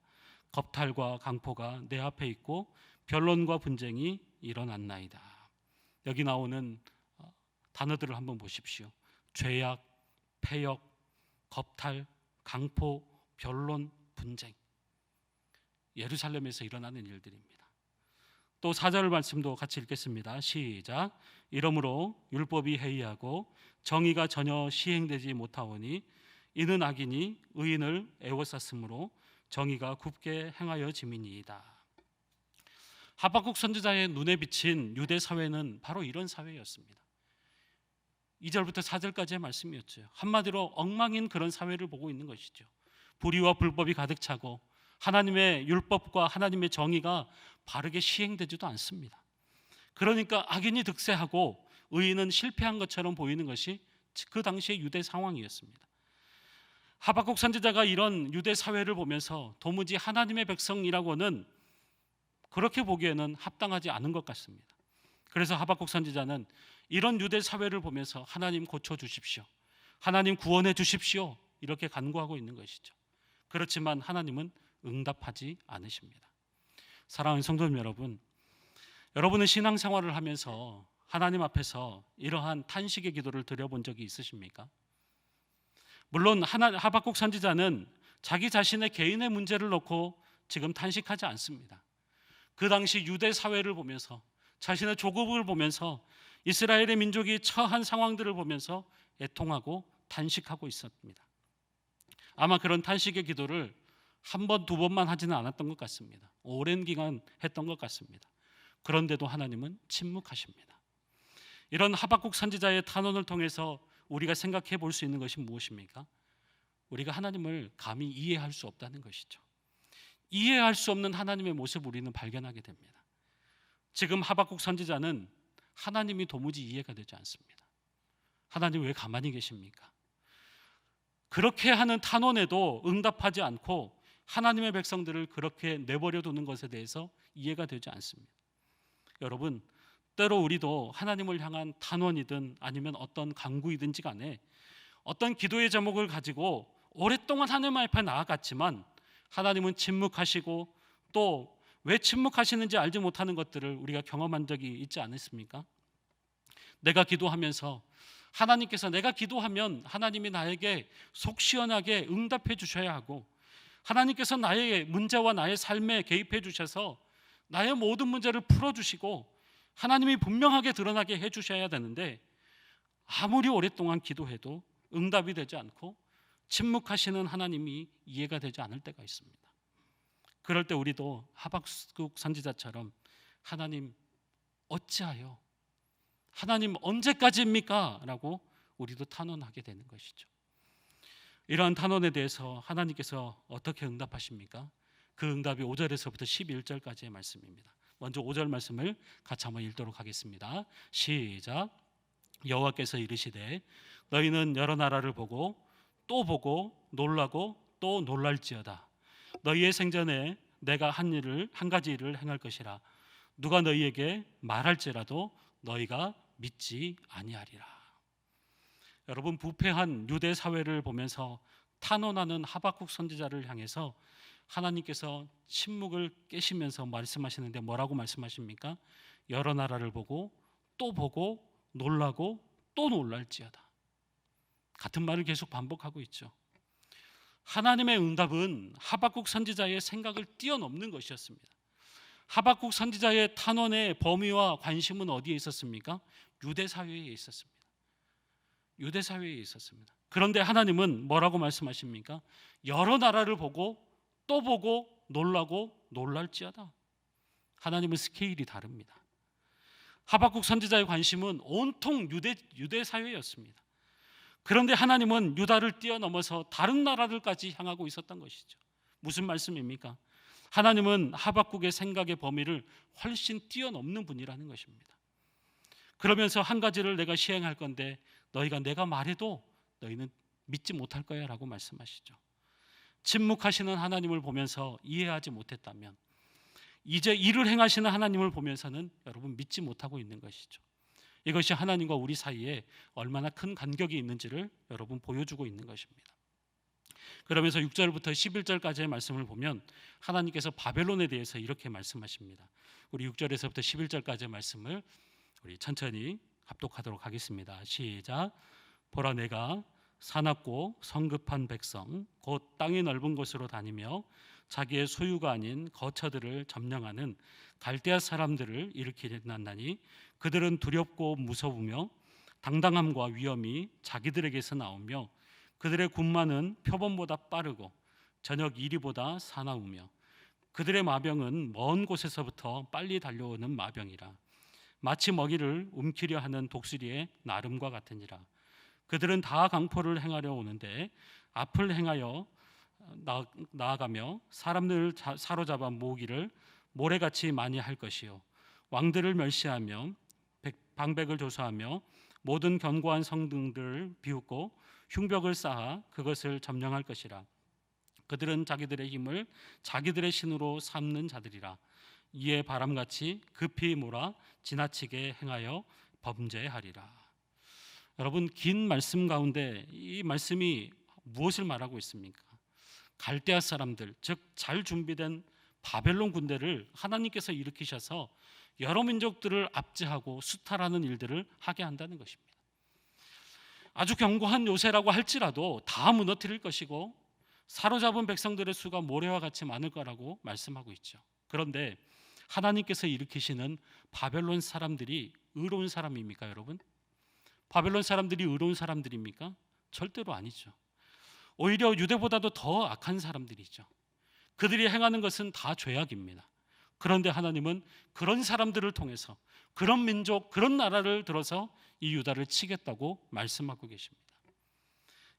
겁탈과 강포가 내 앞에 있고 변론과 분쟁이 일어났나이다. 여기 나오는 단어들을 한번 보십시오. 죄악, 패역, 겁탈, 강포, 변론, 분쟁. 예루살렘에서 일어나는 일들입니다. 또 4절 말씀도 같이 읽겠습니다. 시작. 이러므로 율법이 해이하고 정의가 전혀 시행되지 못하오니 이는 악인이 의인을 애워쌌으므로 정의가 굽게 행하여 짐이니이다. 하박국 선지자의 눈에 비친 유대 사회는 바로 이런 사회였습니다. 2절부터 4절까지의 말씀이었죠. 한마디로 엉망인 그런 사회를 보고 있는 것이죠. 불의와 불법이 가득 차고 하나님의 율법과 하나님의 정의가 바르게 시행되지도 않습니다. 그러니까 악인이 득세하고 의인은 실패한 것처럼 보이는 것이 그 당시의 유대 상황이었습니다. 하박국 선지자가 이런 유대 사회를 보면서 도무지 하나님의 백성이라고는 그렇게 보기에는 합당하지 않은 것 같습니다. 그래서 하박국 선지자는 이런 유대 사회를 보면서 하나님 고쳐주십시오, 하나님 구원해 주십시오, 이렇게 간구하고 있는 것이죠. 그렇지만 하나님은 응답하지 않으십니다. 사랑하는 성도님 여러분, 여러분은 신앙생활을 하면서 하나님 앞에서 이러한 탄식의 기도를 드려본 적이 있으십니까? 물론 하박국 선지자는 자기 자신의 개인의 문제를 놓고 지금 탄식하지 않습니다. 그 당시 유대 사회를 보면서 자신의 조국을 보면서 이스라엘의 민족이 처한 상황들을 보면서 애통하고 탄식하고 있었습니다. 아마 그런 탄식의 기도를 한 번, 두 번만 하지는 않았던 것 같습니다. 오랜 기간 했던 것 같습니다. 그런데도 하나님은 침묵하십니다. 이런 하박국 선지자의 탄원을 통해서 우리가 생각해 볼 수 있는 것이 무엇입니까? 우리가 하나님을 감히 이해할 수 없다는 것이죠. 이해할 수 없는 하나님의 모습을 우리는 발견하게 됩니다. 지금 하박국 선지자는 하나님이 도무지 이해가 되지 않습니다. 하나님 왜 가만히 계십니까? 그렇게 하는 탄원에도 응답하지 않고 하나님의 백성들을 그렇게 내버려 두는 것에 대해서 이해가 되지 않습니다. 여러분, 때로 우리도 하나님을 향한 탄원이든 아니면 어떤 간구이든지 간에 어떤 기도의 제목을 가지고 오랫동안 하나님 앞에 나아갔지만 하나님은 침묵하시고 또 왜 침묵하시는지 알지 못하는 것들을 우리가 경험한 적이 있지 않습니까? 내가 기도하면서 하나님께서 내가 기도하면 하나님이 나에게 속 시원하게 응답해 주셔야 하고 하나님께서 나의 문제와 나의 삶에 개입해 주셔서 나의 모든 문제를 풀어주시고 하나님이 분명하게 드러나게 해주셔야 되는데 아무리 오랫동안 기도해도 응답이 되지 않고 침묵하시는 하나님이 이해가 되지 않을 때가 있습니다. 그럴 때 우리도 하박국 선지자처럼 하나님 어찌하여, 하나님 언제까지입니까? 라고 우리도 탄원하게 되는 것이죠. 이러한 탄원에 대해서 하나님께서 어떻게 응답하십니까? 그 응답이 5절에서부터 11절까지의 말씀입니다. 먼저 5절 말씀을 같이 한번 읽도록 하겠습니다. 시작. 여호와께서 이르시되 너희는 여러 나라를 보고 또 보고 놀라고 또 놀랄지어다. 너희의 생전에 내가 한 가지 일을 행할 것이라. 누가 너희에게 말할지라도 너희가 믿지 아니하리라. 여러분, 부패한 유대 사회를 보면서 탄원하는 하박국 선지자를 향해서 하나님께서 침묵을 깨시면서 말씀하시는데 뭐라고 말씀하십니까? 여러 나라를 보고 놀라고 또 놀랄지어다. 같은 말을 계속 반복하고 있죠. 하나님의 응답은 하박국 선지자의 생각을 뛰어넘는 것이었습니다. 하박국 선지자의 탄원의 범위와 관심은 어디에 있었습니까? 유대 사회에 있었습니다. 유대 사회에 있었습니다. 그런데 하나님은 뭐라고 말씀하십니까? 여러 나라를 보고 또 보고 놀라고 놀랄지어다. 하나님은 스케일이 다릅니다. 하박국 선지자의 관심은 온통 유대 사회였습니다. 그런데 하나님은 유다를 뛰어넘어서 다른 나라들까지 향하고 있었던 것이죠. 무슨 말씀입니까? 하나님은 하박국의 생각의 범위를 훨씬 뛰어넘는 분이라는 것입니다. 그러면서 한 가지를 내가 시행할 건데 너희가 내가 말해도 너희는 믿지 못할 거야 라고 말씀하시죠. 침묵하시는 하나님을 보면서 이해하지 못했다면 이제 일을 행하시는 하나님을 보면서는 여러분 믿지 못하고 있는 것이죠. 이것이 하나님과 우리 사이에 얼마나 큰 간격이 있는지를 여러분 보여주고 있는 것입니다. 그러면서 6절부터 11절까지의 말씀을 보면 하나님께서 바벨론에 대해서 이렇게 말씀하십니다. 우리 6절에서부터 11절까지의 말씀을 우리 천천히 합독하도록 하겠습니다. 시작. 보라, 내가 사납고 성급한 백성 곧 땅이 넓은 곳으로 다니며 자기의 소유가 아닌 거처들을 점령하는 갈대아 사람들을 일으키나니 그들은 두렵고 무서우며 당당함과 위엄이 자기들에게서 나오며 그들의 군마는 표범보다 빠르고 저녁 이리보다 사나우며 그들의 마병은 먼 곳에서부터 빨리 달려오는 마병이라. 마치 먹이를 움키려 하는 독수리의 나름과 같으니라. 그들은 다 강포를 행하려 오는데 앞을 행하여 나아가며 사람들을 사로잡아 모으기를 모래같이 많이 할 것이요 왕들을 멸시하며 방백을 조사하며 모든 견고한 성등들을 비웃고 흉벽을 쌓아 그것을 점령할 것이라. 그들은 자기들의 힘을 자기들의 신으로 삼는 자들이라. 이에 바람같이 급히 몰아 지나치게 행하여 범죄하리라. 여러분, 긴 말씀 가운데 이 말씀이 무엇을 말하고 있습니까? 갈대아 사람들, 즉 잘 준비된 바벨론 군대를 하나님께서 일으키셔서 여러 민족들을 압제하고 수탈하는 일들을 하게 한다는 것입니다. 아주 견고한 요새라고 할지라도 다 무너뜨릴 것이고 사로잡은 백성들의 수가 모래와 같이 많을 거라고 말씀하고 있죠. 그런데 하나님께서 일으키시는 바벨론 사람들이 의로운 사람입니까, 여러분? 바벨론 사람들이 의로운 사람들입니까? 절대로 아니죠. 오히려 유대보다도 더 악한 사람들이죠. 그들이 행하는 것은 다 죄악입니다. 그런데 하나님은 그런 사람들을 통해서 그런 민족, 그런 나라를 들어서 이 유다를 치겠다고 말씀하고 계십니다.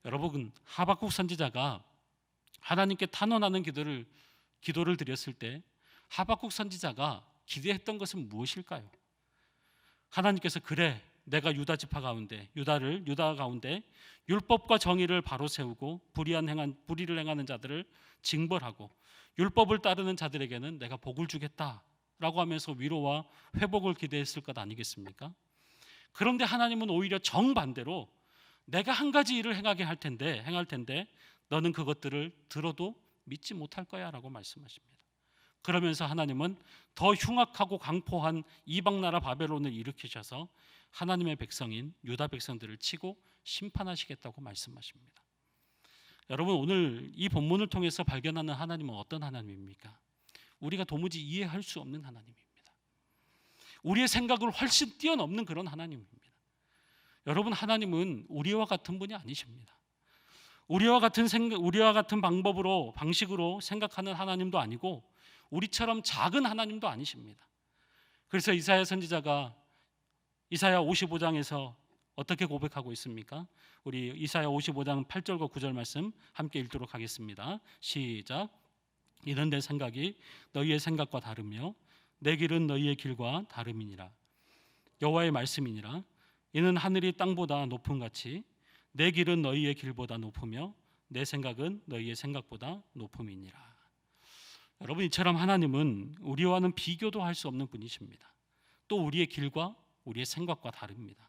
여러분, 하박국 선지자가 하나님께 탄원하는 기도를 드렸을 때 하박국 선지자가 기대했던 것은 무엇일까요? 하나님께서 그래, 내가 유다 가운데 율법과 정의를 바로 세우고 불의를 행하는 자들을 징벌하고 율법을 따르는 자들에게는 내가 복을 주겠다라고 하면서 위로와 회복을 기대했을 것 아니겠습니까? 그런데 하나님은 오히려 정반대로 내가 한 가지 일을 행할 텐데 너는 그것들을 들어도 믿지 못할 거야 라고 말씀하십니다. 그러면서 하나님은 더 흉악하고 강포한 이방 나라 바벨론을 일으키셔서 하나님의 백성인 유다 백성들을 치고 심판하시겠다고 말씀하십니다. 여러분, 오늘 이 본문을 통해서 발견하는 하나님은 어떤 하나님입니까? 우리가 도무지 이해할 수 없는 하나님입니다. 우리의 생각을 훨씬 뛰어넘는 그런 하나님입니다. 여러분, 하나님은 우리와 같은 분이 아니십니다. 우리와 같은 방식으로 생각하는 하나님도 아니고 우리처럼 작은 하나님도 아니십니다. 그래서 이사야 선지자가 이사야 55장에서 어떻게 고백하고 있습니까? 우리 이사야 55장 8절과 9절 말씀 함께 읽도록 하겠습니다. 시작. 이는 내 생각이 너희의 생각과 다르며 내 길은 너희의 길과 다름이니라. 여호와의 말씀이니라. 이는 하늘이 땅보다 높음 같이 내 길은 너희의 길보다 높으며 내 생각은 너희의 생각보다 높음이니라. 여러분, 이처럼 하나님은 우리와는 비교도 할 수 없는 분이십니다. 또 우리의 길과 우리의 생각과 다릅니다.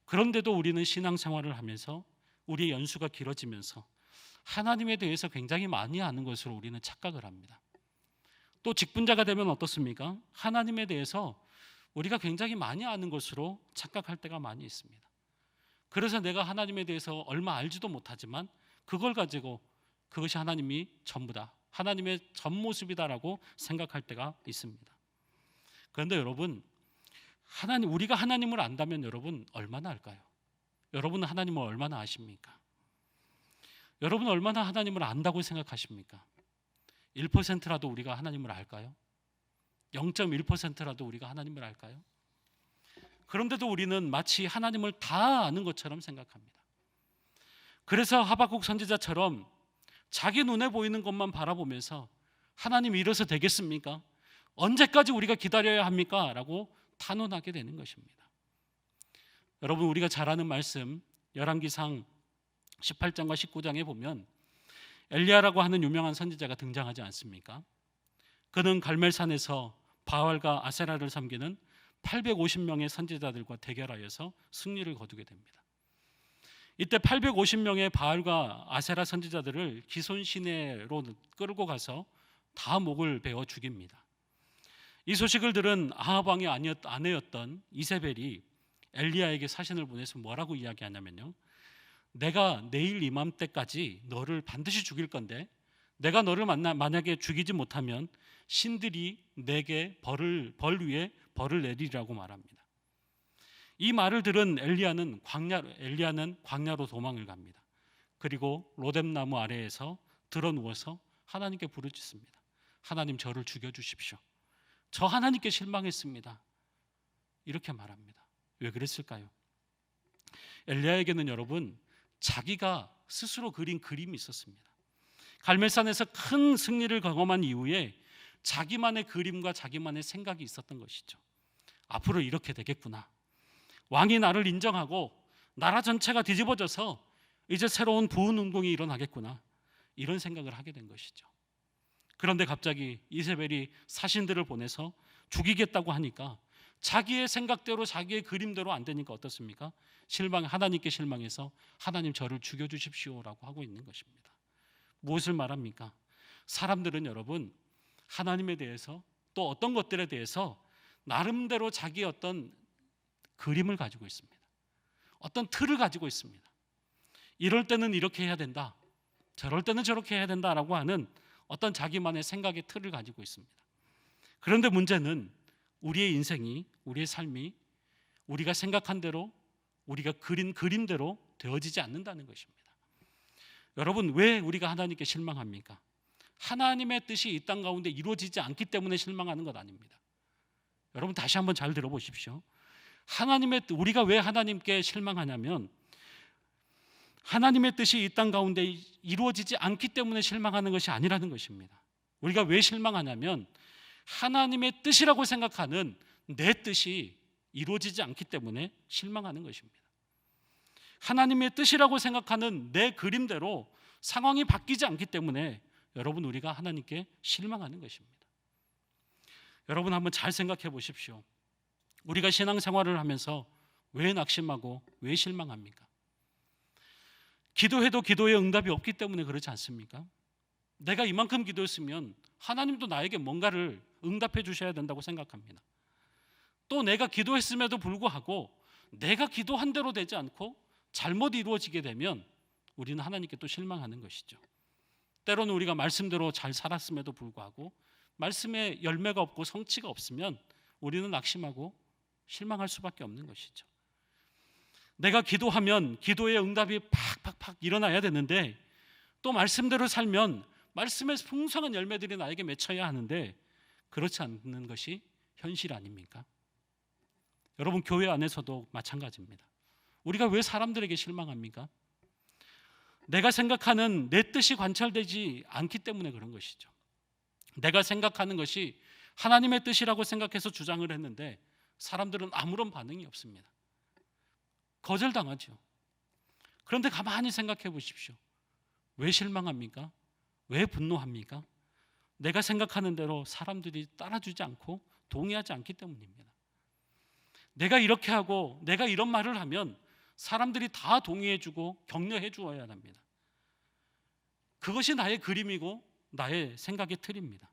그런데도 우리는 신앙생활을 하면서 우리의 연수가 길어지면서 하나님에 대해서 굉장히 많이 아는 것으로 우리는 착각을 합니다. 또 직분자가 되면 어떻습니까? 하나님에 대해서 우리가 굉장히 많이 아는 것으로 착각할 때가 많이 있습니다. 그래서 내가 하나님에 대해서 얼마 알지도 못하지만 그걸 가지고 그것이 하나님이 전부다, 하나님의 전모습이다라고 생각할 때가 있습니다. 그런데 여러분, 우리가 하나님을 안다면 여러분 얼마나 알까요? 여러분은 하나님을 얼마나 아십니까? 여러분은 얼마나 하나님을 안다고 생각하십니까? 1%라도 우리가 하나님을 알까요? 0.1%라도 우리가 하나님을 알까요? 그런데도 우리는 마치 하나님을 다 아는 것처럼 생각합니다. 그래서 하박국 선지자처럼 자기 눈에 보이는 것만 바라보면서 하나님 이래서 되겠습니까? 언제까지 우리가 기다려야 합니까? 라고 탄원하게 되는 것입니다. 여러분, 우리가 잘 아는 말씀 열왕기상 18장과 19장에 보면 엘리야라고 하는 유명한 선지자가 등장하지 않습니까? 그는 갈멜산에서 바알과 아세라를 섬기는 850명의 선지자들과 대결하여서 승리를 거두게 됩니다. 이때 850명의 바알과 아세라 선지자들을 기손 시내로 끌고 가서 다 목을 베어 죽입니다. 이 소식을 들은 아합 왕의 아내였던 이세벨이 엘리야에게 사신을 보내서 뭐라고 이야기하냐면요, 내가 내일 이맘때까지 너를 반드시 죽일 건데 내가 너를 만약에 죽이지 못하면 신들이 내게 벌 위에 벌을 내리라고 말합니다. 이 말을 들은 엘리야는 광야로 도망을 갑니다. 그리고 로뎀나무 아래에서 드러 누워서 하나님께 부르짖습니다. 하나님, 저를 죽여주십시오. 저 하나님께 실망했습니다. 이렇게 말합니다. 왜 그랬을까요? 엘리야에게는 여러분, 자기가 스스로 그린 그림이 있었습니다. 갈멜산에서 큰 승리를 경험한 이후에 자기만의 그림과 자기만의 생각이 있었던 것이죠. 앞으로 이렇게 되겠구나. 왕이 나를 인정하고 나라 전체가 뒤집어져서 이제 새로운 부흥 운동이 일어나겠구나. 이런 생각을 하게 된 것이죠. 그런데 갑자기 이세벨이 사신들을 보내서 죽이겠다고 하니까 자기의 생각대로 자기의 그림대로 안 되니까 어떻습니까? 하나님께 실망해서 하나님, 저를 죽여주십시오라고 하고 있는 것입니다. 무엇을 말합니까? 사람들은 여러분, 하나님에 대해서 또 어떤 것들에 대해서 나름대로 자기의 어떤 그림을 가지고 있습니다. 어떤 틀을 가지고 있습니다. 이럴 때는 이렇게 해야 된다, 저럴 때는 저렇게 해야 된다라고 하는 어떤 자기만의 생각의 틀을 가지고 있습니다. 그런데 문제는 우리의 인생이, 우리의 삶이 우리가 생각한 대로, 우리가 그린 그림대로 되어지지 않는다는 것입니다. 여러분, 왜 우리가 하나님께 실망합니까? 하나님의 뜻이 이 땅 가운데 이루어지지 않기 때문에 실망하는 것 아닙니다. 여러분, 다시 한번 잘 들어보십시오. 우리가 왜 하나님께 실망하냐면 하나님의 뜻이 이 땅 가운데 이루어지지 않기 때문에 실망하는 것이 아니라는 것입니다. 우리가 왜 실망하냐면 하나님의 뜻이라고 생각하는 내 뜻이 이루어지지 않기 때문에 실망하는 것입니다. 하나님의 뜻이라고 생각하는 내 그림대로 상황이 바뀌지 않기 때문에 여러분, 우리가 하나님께 실망하는 것입니다. 여러분, 한번 잘 생각해 보십시오. 우리가 신앙생활을 하면서 왜 낙심하고 왜 실망합니까? 기도해도 기도의 응답이 없기 때문에 그렇지 않습니까? 내가 이만큼 기도했으면 하나님도 나에게 뭔가를 응답해 주셔야 된다고 생각합니다. 또 내가 기도했음에도 불구하고 내가 기도한 대로 되지 않고 잘못 이루어지게 되면 우리는 하나님께 또 실망하는 것이죠. 때로는 우리가 말씀대로 잘 살았음에도 불구하고 말씀에 열매가 없고 성취가 없으면 우리는 낙심하고 실망할 수밖에 없는 것이죠. 내가 기도하면 기도의 응답이 팍팍팍 일어나야 되는데 또 말씀대로 살면 말씀의 풍성한 열매들이 나에게 맺혀야 하는데 그렇지 않는 것이 현실 아닙니까? 여러분, 교회 안에서도 마찬가지입니다. 우리가 왜 사람들에게 실망합니까? 내가 생각하는 내 뜻이 관철되지 않기 때문에 그런 것이죠. 내가 생각하는 것이 하나님의 뜻이라고 생각해서 주장을 했는데 사람들은 아무런 반응이 없습니다. 거절당하죠. 그런데 가만히 생각해 보십시오. 왜 실망합니까? 왜 분노합니까? 내가 생각하는 대로 사람들이 따라주지 않고 동의하지 않기 때문입니다. 내가 이렇게 하고 내가 이런 말을 하면 사람들이 다 동의해주고 격려해 주어야 합니다. 그것이 나의 그림이고 나의 생각의 틀입니다.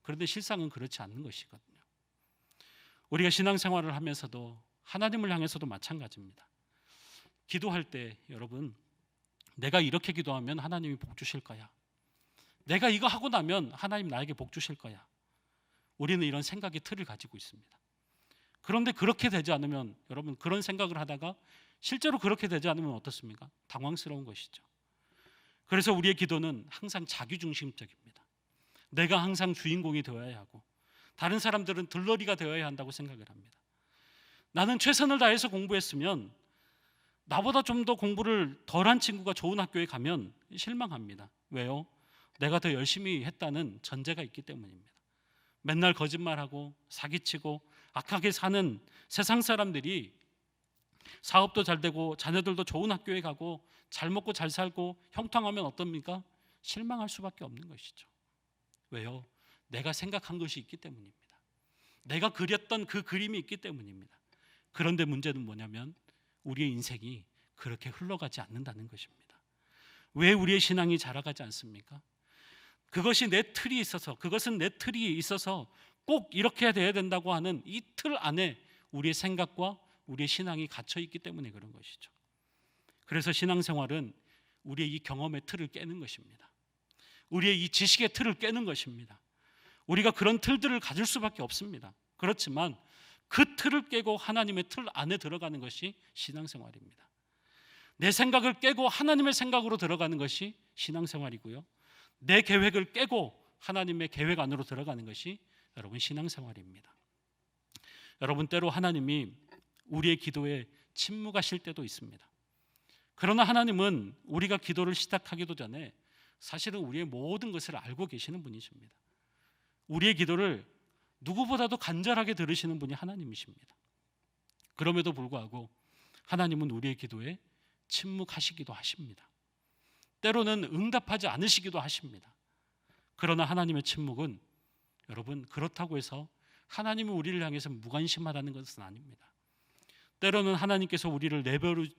그런데 실상은 그렇지 않는 것이거든요. 우리가 신앙생활을 하면서도 하나님을 향해서도 마찬가지입니다. 기도할 때 여러분, 내가 이렇게 기도하면 하나님이 복 주실 거야, 내가 이거 하고 나면 하나님 나에게 복 주실 거야, 우리는 이런 생각의 틀을 가지고 있습니다. 그런데 그렇게 되지 않으면 여러분, 그런 생각을 하다가 실제로 그렇게 되지 않으면 어떻습니까? 당황스러운 것이죠. 그래서 우리의 기도는 항상 자기중심적입니다. 내가 항상 주인공이 되어야 하고 다른 사람들은 들러리가 되어야 한다고 생각을 합니다. 나는 최선을 다해서 공부했으면 나보다 좀 더 공부를 덜한 친구가 좋은 학교에 가면 실망합니다. 왜요? 내가 더 열심히 했다는 전제가 있기 때문입니다. 맨날 거짓말하고 사기치고 악하게 사는 세상 사람들이 사업도 잘 되고 자녀들도 좋은 학교에 가고 잘 먹고 잘 살고 형통하면 어떻습니까? 실망할 수밖에 없는 것이죠. 왜요? 내가 생각한 것이 있기 때문입니다. 내가 그렸던 그 그림이 있기 때문입니다. 그런데 문제는 뭐냐면 우리의 인생이 그렇게 흘러가지 않는다는 것입니다. 왜 우리의 신앙이 자라가지 않습니까? 그것은 내 틀이 있어서 꼭 이렇게 돼야 된다고 하는 이 틀 안에 우리의 생각과 우리의 신앙이 갇혀 있기 때문에 그런 것이죠. 그래서 신앙생활은 우리의 이 경험의 틀을 깨는 것입니다. 우리의 이 지식의 틀을 깨는 것입니다. 우리가 그런 틀들을 가질 수밖에 없습니다. 그렇지만 그 틀을 깨고 하나님의 틀 안에 들어가는 것이 신앙생활입니다. 내 생각을 깨고 하나님의 생각으로 들어가는 것이 신앙생활이고요. 내 계획을 깨고 하나님의 계획 안으로 들어가는 것이 여러분 신앙생활입니다. 여러분, 때로 하나님이 우리의 기도에 침묵하실 때도 있습니다. 그러나 하나님은 우리가 기도를 시작하기도 전에 사실은 우리의 모든 것을 알고 계시는 분이십니다. 우리의 기도를 누구보다도 간절하게 들으시는 분이 하나님이십니다. 그럼에도 불구하고 하나님은 우리의 기도에 침묵하시기도 하십니다. 때로는 응답하지 않으시기도 하십니다. 그러나 하나님의 침묵은 여러분 그렇다고 해서 하나님이 우리를 향해서 무관심하다는 것은 아닙니다. 때로는 하나님께서 우리를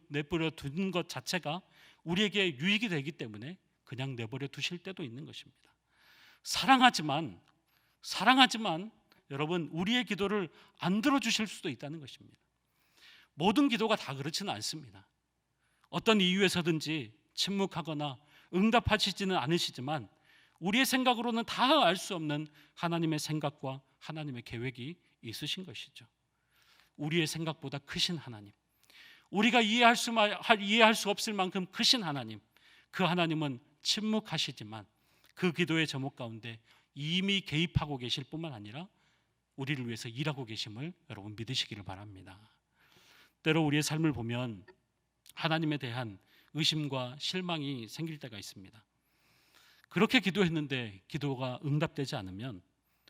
내버려 둔 것 자체가 우리에게 유익이 되기 때문에 그냥 내버려 두실 때도 있는 것입니다. 사랑하지만 여러분 우리의 기도를 안 들어주실 수도 있다는 것입니다. 모든 기도가 다 그렇지는 않습니다. 어떤 이유에서든지 침묵하거나 응답하시지는 않으시지만 우리의 생각으로는 다 알 수 없는 하나님의 생각과 하나님의 계획이 있으신 것이죠. 우리의 생각보다 크신 하나님, 우리가 이해할 수 없을 만큼 크신 하나님, 그 하나님은 침묵하시지만 그 기도의 제목 가운데 이미 개입하고 계실 뿐만 아니라 우리를 위해서 일하고 계심을 여러분 믿으시기를 바랍니다. 때로 우리의 삶을 보면 하나님에 대한 의심과 실망이 생길 때가 있습니다. 그렇게 기도했는데 기도가 응답되지 않으면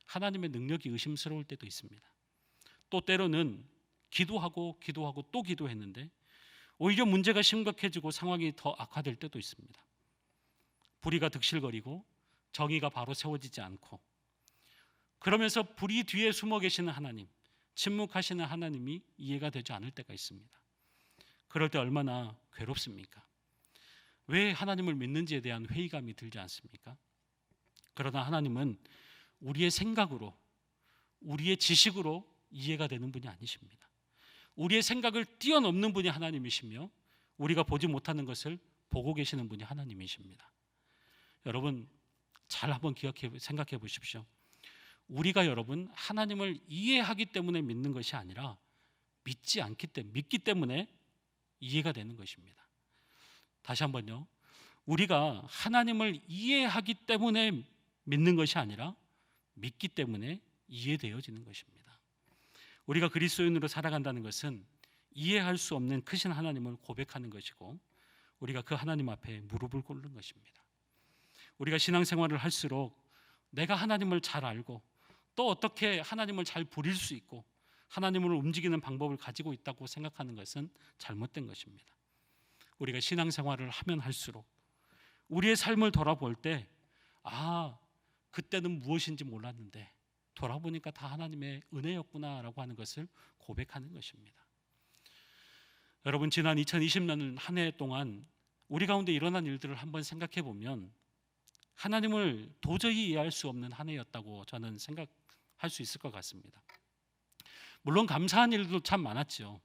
하나님의 능력이 의심스러울 때도 있습니다. 또 때로는 기도하고 또 기도했는데 오히려 문제가 심각해지고 상황이 더 악화될 때도 있습니다. 불의가 득실거리고 정의가 바로 세워지지 않고 그러면서 불의 뒤에 숨어 계시는 하나님, 침묵하시는 하나님이 이해가 되지 않을 때가 있습니다. 그럴 때 얼마나 괴롭습니까? 왜 하나님을 믿는지에 대한 회의감이 들지 않습니까? 그러나 하나님은 우리의 생각으로, 우리의 지식으로 이해가 되는 분이 아니십니다. 우리의 생각을 뛰어넘는 분이 하나님이시며 우리가 보지 못하는 것을 보고 계시는 분이 하나님이십니다. 여러분 잘 한번 생각해 보십시오. 우리가 여러분 하나님을 이해하기 때문에 믿는 것이 아니라 믿기 때문에 이해가 되는 것입니다. 다시 한번요. 우리가 하나님을 이해하기 때문에 믿는 것이 아니라 믿기 때문에 이해되어지는 것입니다. 우리가 그리스도인으로 살아간다는 것은 이해할 수 없는 크신 하나님을 고백하는 것이고 우리가 그 하나님 앞에 무릎을 꿇는 것입니다. 우리가 신앙생활을 할수록 내가 하나님을 잘 알고 또 어떻게 하나님을 잘 부릴 수 있고 하나님을 움직이는 방법을 가지고 있다고 생각하는 것은 잘못된 것입니다. 우리가 신앙생활을 하면 할수록 우리의 삶을 돌아볼 때 그때는 무엇인지 몰랐는데 돌아보니까 다 하나님의 은혜였구나라고 하는 것을 고백하는 것입니다. 여러분 지난 2020년 한 해 동안 우리 가운데 일어난 일들을 한번 생각해 보면 하나님을 도저히 이해할 수 없는 한 해였다고 저는 생각할 수 있을 것 같습니다. 물론 감사한 일도 참 많았죠.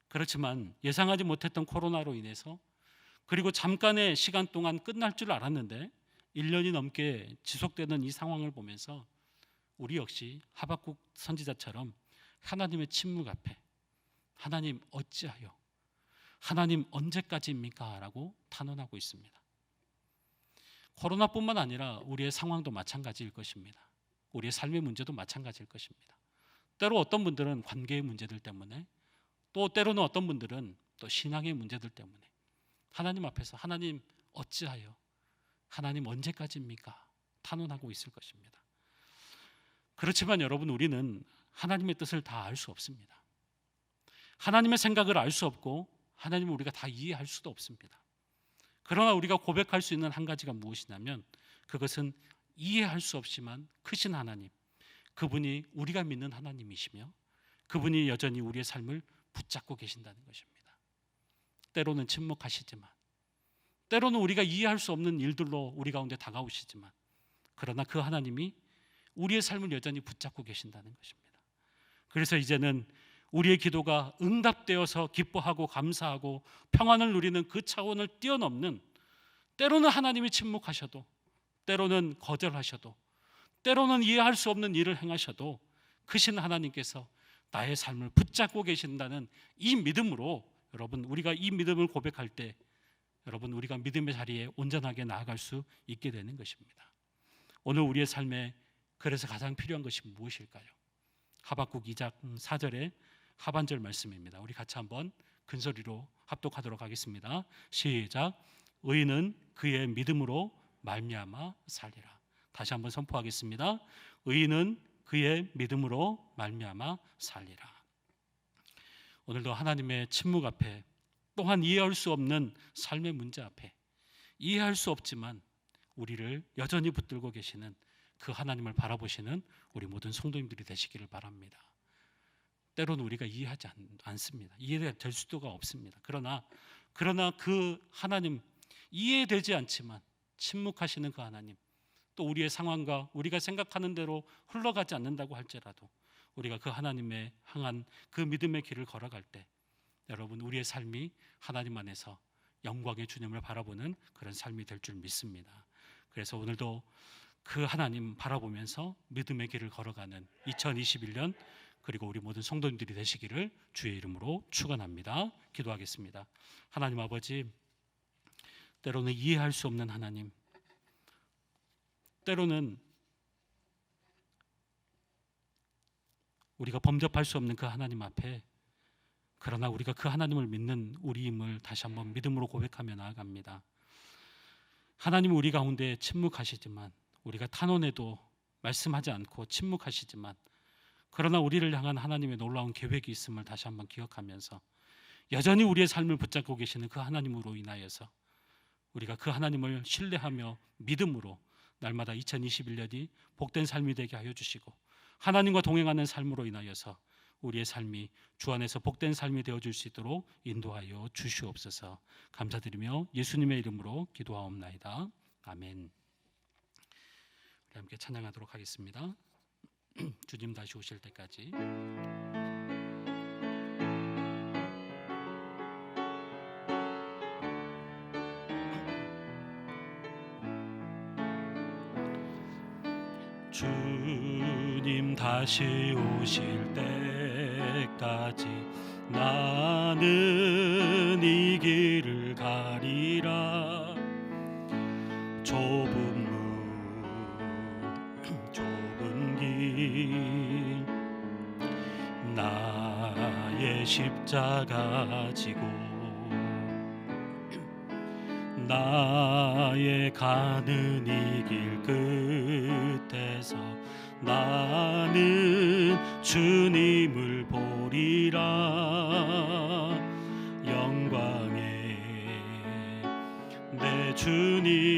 그렇지만 예상하지 못했던 코로나로 인해서 그리고 잠깐의 시간 동안 끝날 줄 알았는데 1년이 넘게 지속되는 이 상황을 보면서 우리 역시 하박국 선지자처럼 하나님의 침묵 앞에 하나님 어찌하여 하나님 언제까지입니까? 라고 탄원하고 있습니다. 코로나뿐만 아니라 우리의 상황도 마찬가지일 것입니다. 우리의 삶의 문제도 마찬가지일 것입니다. 때로 어떤 분들은 관계의 문제들 때문에, 또 때로는 어떤 분들은 또 신앙의 문제들 때문에 하나님 앞에서 하나님 어찌하여, 하나님 언제까지입니까? 탄원하고 있을 것입니다. 그렇지만 여러분, 우리는 하나님의 뜻을 다 알 수 없습니다. 하나님의 생각을 알 수 없고 하나님을 우리가 다 이해할 수도 없습니다. 그러나 우리가 고백할 수 있는 한 가지가 무엇이냐면, 그것은 이해할 수 없지만 크신 하나님, 그분이 우리가 믿는 하나님이시며 그분이 여전히 우리의 삶을 붙잡고 계신다는 것입니다. 때로는 침묵하시지만, 때로는 우리가 이해할 수 없는 일들로 우리 가운데 다가오시지만, 그러나 그 하나님이 우리의 삶을 여전히 붙잡고 계신다는 것입니다. 그래서 이제는 우리의 기도가 응답되어서 기뻐하고 감사하고 평안을 누리는 그 차원을 뛰어넘는, 때로는 하나님이 침묵하셔도, 때로는 거절하셔도, 때로는 이해할 수 없는 일을 행하셔도 크신 하나님께서 나의 삶을 붙잡고 계신다는 이 믿음으로, 여러분, 우리가 이 믿음을 고백할 때 여러분, 우리가 믿음의 자리에 온전하게 나아갈 수 있게 되는 것입니다. 오늘 우리의 삶에 그래서 가장 필요한 것이 무엇일까요? 하박국 2장 4절의 하반절 말씀입니다. 우리 같이 한번 큰소리로 합독하도록 하겠습니다. 시작. 의인은 그의 믿음으로 말미암아 살리라. 다시 한번 선포하겠습니다. 의인은 그의 믿음으로 말미암아 살리라. 오늘도 하나님의 침묵 앞에, 또한 이해할 수 없는 삶의 문제 앞에, 이해할 수 없지만 우리를 여전히 붙들고 계시는 그 하나님을 바라보시는 우리 모든 성도님들이 되시기를 바랍니다. 때로는 우리가 이해하지 않습니다. 이해될 수도가 없습니다. 그러나 그 하나님, 이해되지 않지만 침묵하시는 그 하나님, 또 우리의 상황과 우리가 생각하는 대로 흘러가지 않는다고 할지라도 우리가 그 하나님의 향한 그 믿음의 길을 걸어갈 때, 여러분, 우리의 삶이 하나님 안에서 영광의 주님을 바라보는 그런 삶이 될 줄 믿습니다. 그래서 오늘도 그 하나님 바라보면서 믿음의 길을 걸어가는 2021년, 그리고 우리 모든 성도님들이 되시기를 주의 이름으로 축원합니다. 기도하겠습니다. 하나님 아버지, 때로는 이해할 수 없는 하나님, 때로는 우리가 범접할 수 없는 그 하나님 앞에, 그러나 우리가 그 하나님을 믿는 우리임을 다시 한번 믿음으로 고백하며 나아갑니다. 하나님, 우리 가운데 침묵하시지만, 우리가 탄원해도 말씀하지 않고 침묵하시지만, 그러나 우리를 향한 하나님의 놀라운 계획이 있음을 다시 한번 기억하면서 여전히 우리의 삶을 붙잡고 계시는 그 하나님으로 인하여서 우리가 그 하나님을 신뢰하며 믿음으로 날마다 2021년이 복된 삶이 되게 하여 주시고, 하나님과 동행하는 삶으로 인하여서 우리의 삶이 주 안에서 복된 삶이 되어줄 수 있도록 인도하여 주시옵소서. 감사드리며 예수님의 이름으로 기도하옵나이다. 아멘. 우리 함께 찬양하도록 하겠습니다. 주님 다시 오실 때까지. 주님 다시 오실 때까지 나는 이 길을 가리라. 좁은 길 나의 십자가 지고 나의 가는 이 길 끝에서 나는 주님을 보리라. 영광의 내 주님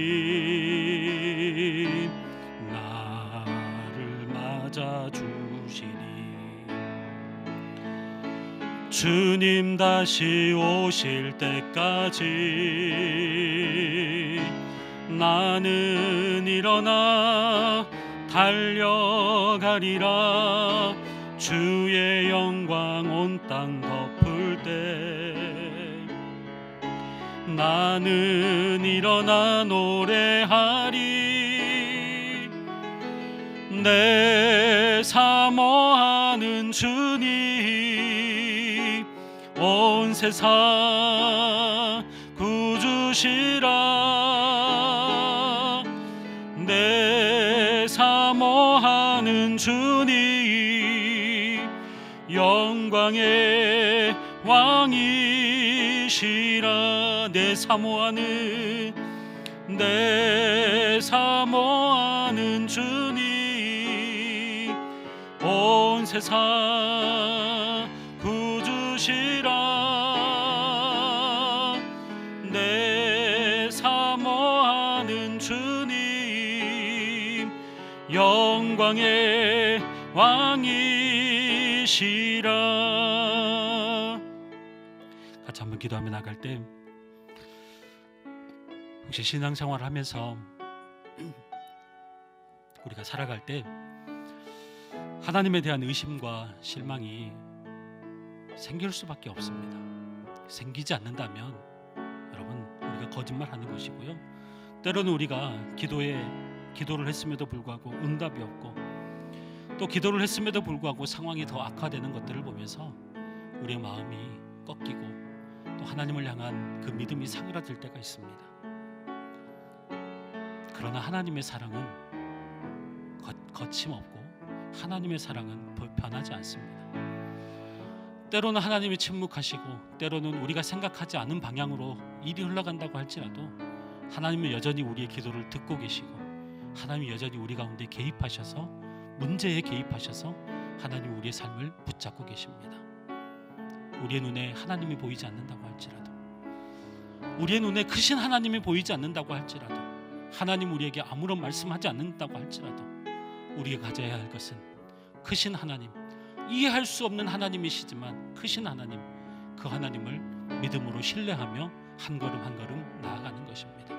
나를 맞아 주시니, 주님 다시 오실 때까지 나는 일어나 달려가리라. 주의 영광 온 땅 덮을 때 나는 일어나 노래하리. 내 사모하는 주님 온 세상 구주시라 내 사모하는 주님 영광의 왕이시라 내 사모하는 주님 온 세상 구주시라 내 사모하는 주님 영광의 왕이시라. 같이 한번 기도하며 나갈 때 혹시 신앙생활을 하면서 우리가 살아갈 때 하나님에 대한 의심과 실망이 생길 수밖에 없습니다. 생기지 않는다면 여러분 우리가 거짓말하는 것이고요. 때로는 우리가 기도를 했음에도 불구하고 응답이 없고 또 기도를 했음에도 불구하고 상황이 더 악화되는 것들을 보면서 우리의 마음이 꺾이고 또 하나님을 향한 그 믿음이 사그라들 때가 있습니다. 그러나 하나님의 사랑은 거침없고 하나님의 사랑은 변하지 않습니다. 때로는 하나님이 침묵하시고 때로는 우리가 생각하지 않은 방향으로 일이 흘러간다고 할지라도 하나님은 여전히 우리의 기도를 듣고 계시고 하나님이 여전히 우리 가운데 개입하셔서 문제에 개입하셔서 하나님 우리의 삶을 붙잡고 계십니다. 우리의 눈에 하나님이 보이지 않는다고 할지라도 우리의 눈에 크신 하나님이 보이지 않는다고 할지라도 하나님 우리에게 아무런 말씀하지 않는다고 할지라도 우리가 가져야 할 것은 크신 하나님, 이해할 수 없는 하나님이시지만 크신 하나님, 그 하나님을 믿음으로 신뢰하며 한 걸음 한 걸음 나아가는 것입니다.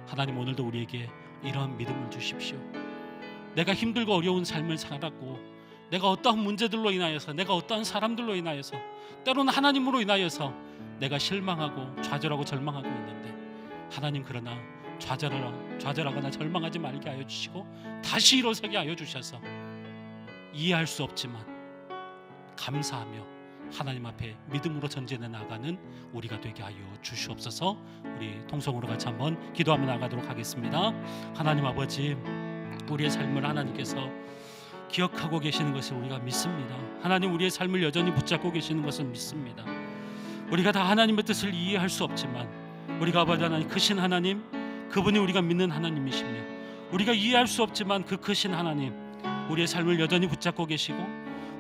하나님 오늘도 우리에게 이러한 믿음을 주십시오. 내가 힘들고 어려운 삶을 살았고 내가 어떠한 문제들로 인하여서 내가 어떠한 사람들로 인하여서 때로는 하나님으로 인하여서 내가 실망하고 좌절하고 절망하고 있는데 하나님 그러나 좌절하거나 절망하지 말게 하여 주시고 다시 일어서게 하여 주셔서 이해할 수 없지만 감사하며 하나님 앞에 믿음으로 전진해 나가는 우리가 되게 하여 주시옵소서. 우리 통성으로 같이 한번 기도하며 나가도록 하겠습니다. 하나님 아버지, 우리의 삶을 하나님께서 기억하고 계시는 것을 우리가 믿습니다. 하나님 우리의 삶을 여전히 붙잡고 계시는 것을 믿습니다. 우리가 다 하나님의 뜻을 이해할 수 없지만 우리가 아버지 하나님 크신 하나님, 그분이 우리가 믿는 하나님이시며 우리가 이해할 수 없지만 그 크신 하나님 우리의 삶을 여전히 붙잡고 계시고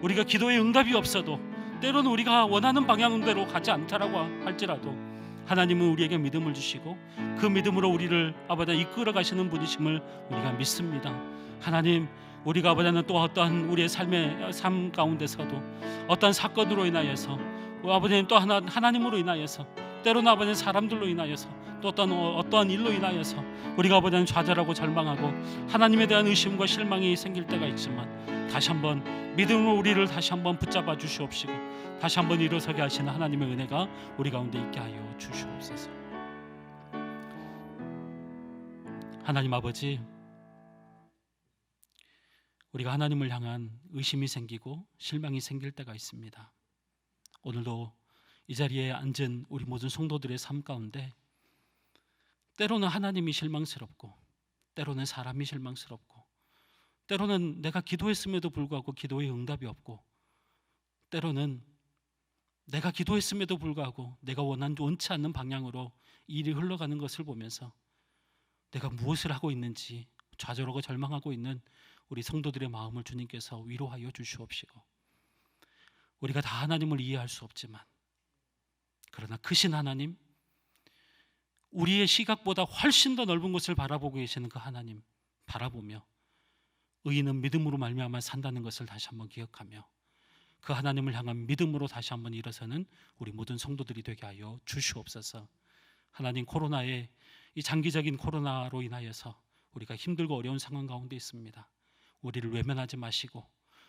우리가 기도에 응답이 없어도 때로는 우리가 원하는 방향대로 가지 않다라고 할지라도 하나님은 우리에게 믿음을 주시고 그 믿음으로 우리를 아버지 이끌어 가시는 분이심을 우리가 믿습니다. 하나님 우리가 아버지는 또 어떠한 우리의 삶 가운데서도 어떠한 사건으로 인하여서 아버지는 또 하나님으로 인하여서 때로는 아버지는 사람들로 인하여서 또 어떠한 일로 인하여서 우리가 아버지는 좌절하고 절망하고 하나님에 대한 의심과 실망이 생길 때가 있지만 다시 한번 믿음으로 우리를 다시 한번 붙잡아 주시옵시고 다시 한번 일어서게 하시는 하나님의 은혜가 우리 가운데 있게 하여 주시옵소서. 하나님 아버지, 우리가 하나님을 향한 의심이 생기고 실망이 생길 때가 있습니다. 오늘도 이 자리에 앉은 우리 모든 성도들의 삶 가운데 때로는 하나님이 실망스럽고 때로는 사람이 실망스럽고 때로는 내가 기도했음에도 불구하고 기도에 응답이 없고 때로는 내가 기도했음에도 불구하고 내가 원치 않는 방향으로 일이 흘러가는 것을 보면서 내가 무엇을 하고 있는지 좌절하고 절망하고 있는 우리 성도들의 마음을 주님께서 위로하여 주시옵시고 우리가 다 하나님을 이해할 수 없지만 그러나 크신 하나님, 우리의 시각보다 훨씬 더 넓은 곳을 바라보고 계시는 그 하나님 바라보며 의인은 믿음으로 말미암아 산다는 것을 다시 한번 기억하며 그 하나님을 향한 믿음으로 다시 한번 일어서는 우리 모든 성도들이 되게 하여 주시옵소서. 하나님, 코로나의 이 장기적인 코로나로 인하여서 우리가 힘들고 어려운 상황 가운데 있습니다. 우리를 외면하지 마시고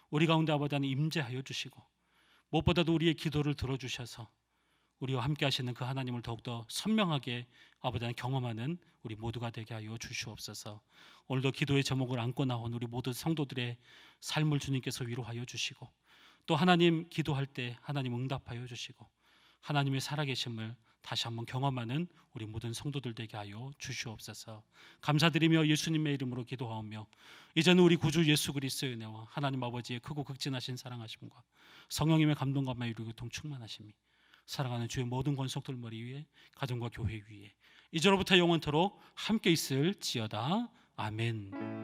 우리 가운데 아버지 하나님 임재하여 주시고 무엇보다도 우리의 기도를 들어주셔서 우리와 함께 하시는 그 하나님을 더욱더 선명하게 아버지 하나님 경험하는 우리 모두가 되게 하여 주시옵소서. 오늘도 기도의 제목을 안고 나온 우리 모든 성도들의 삶을 주님께서 위로하여 주시고 또 하나님 기도할 때 하나님 응답하여 주시고 하나님의 살아계심을 다시 한번 경험하는 우리 모든 성도들 되게 하여 주시옵소서. 감사드리며 예수님의 이름으로 기도하오며 이제는 우리 구주 예수 그리스도의 은혜와 하나님 아버지의 크고 극진하신 사랑하심과 성령님의 감동감화 이루고 통충만하심이 사랑하는 주의 모든 권속들 머리 위에 가정과 교회 위에 이제로부터 영원토록 함께 있을지어다. 아멘.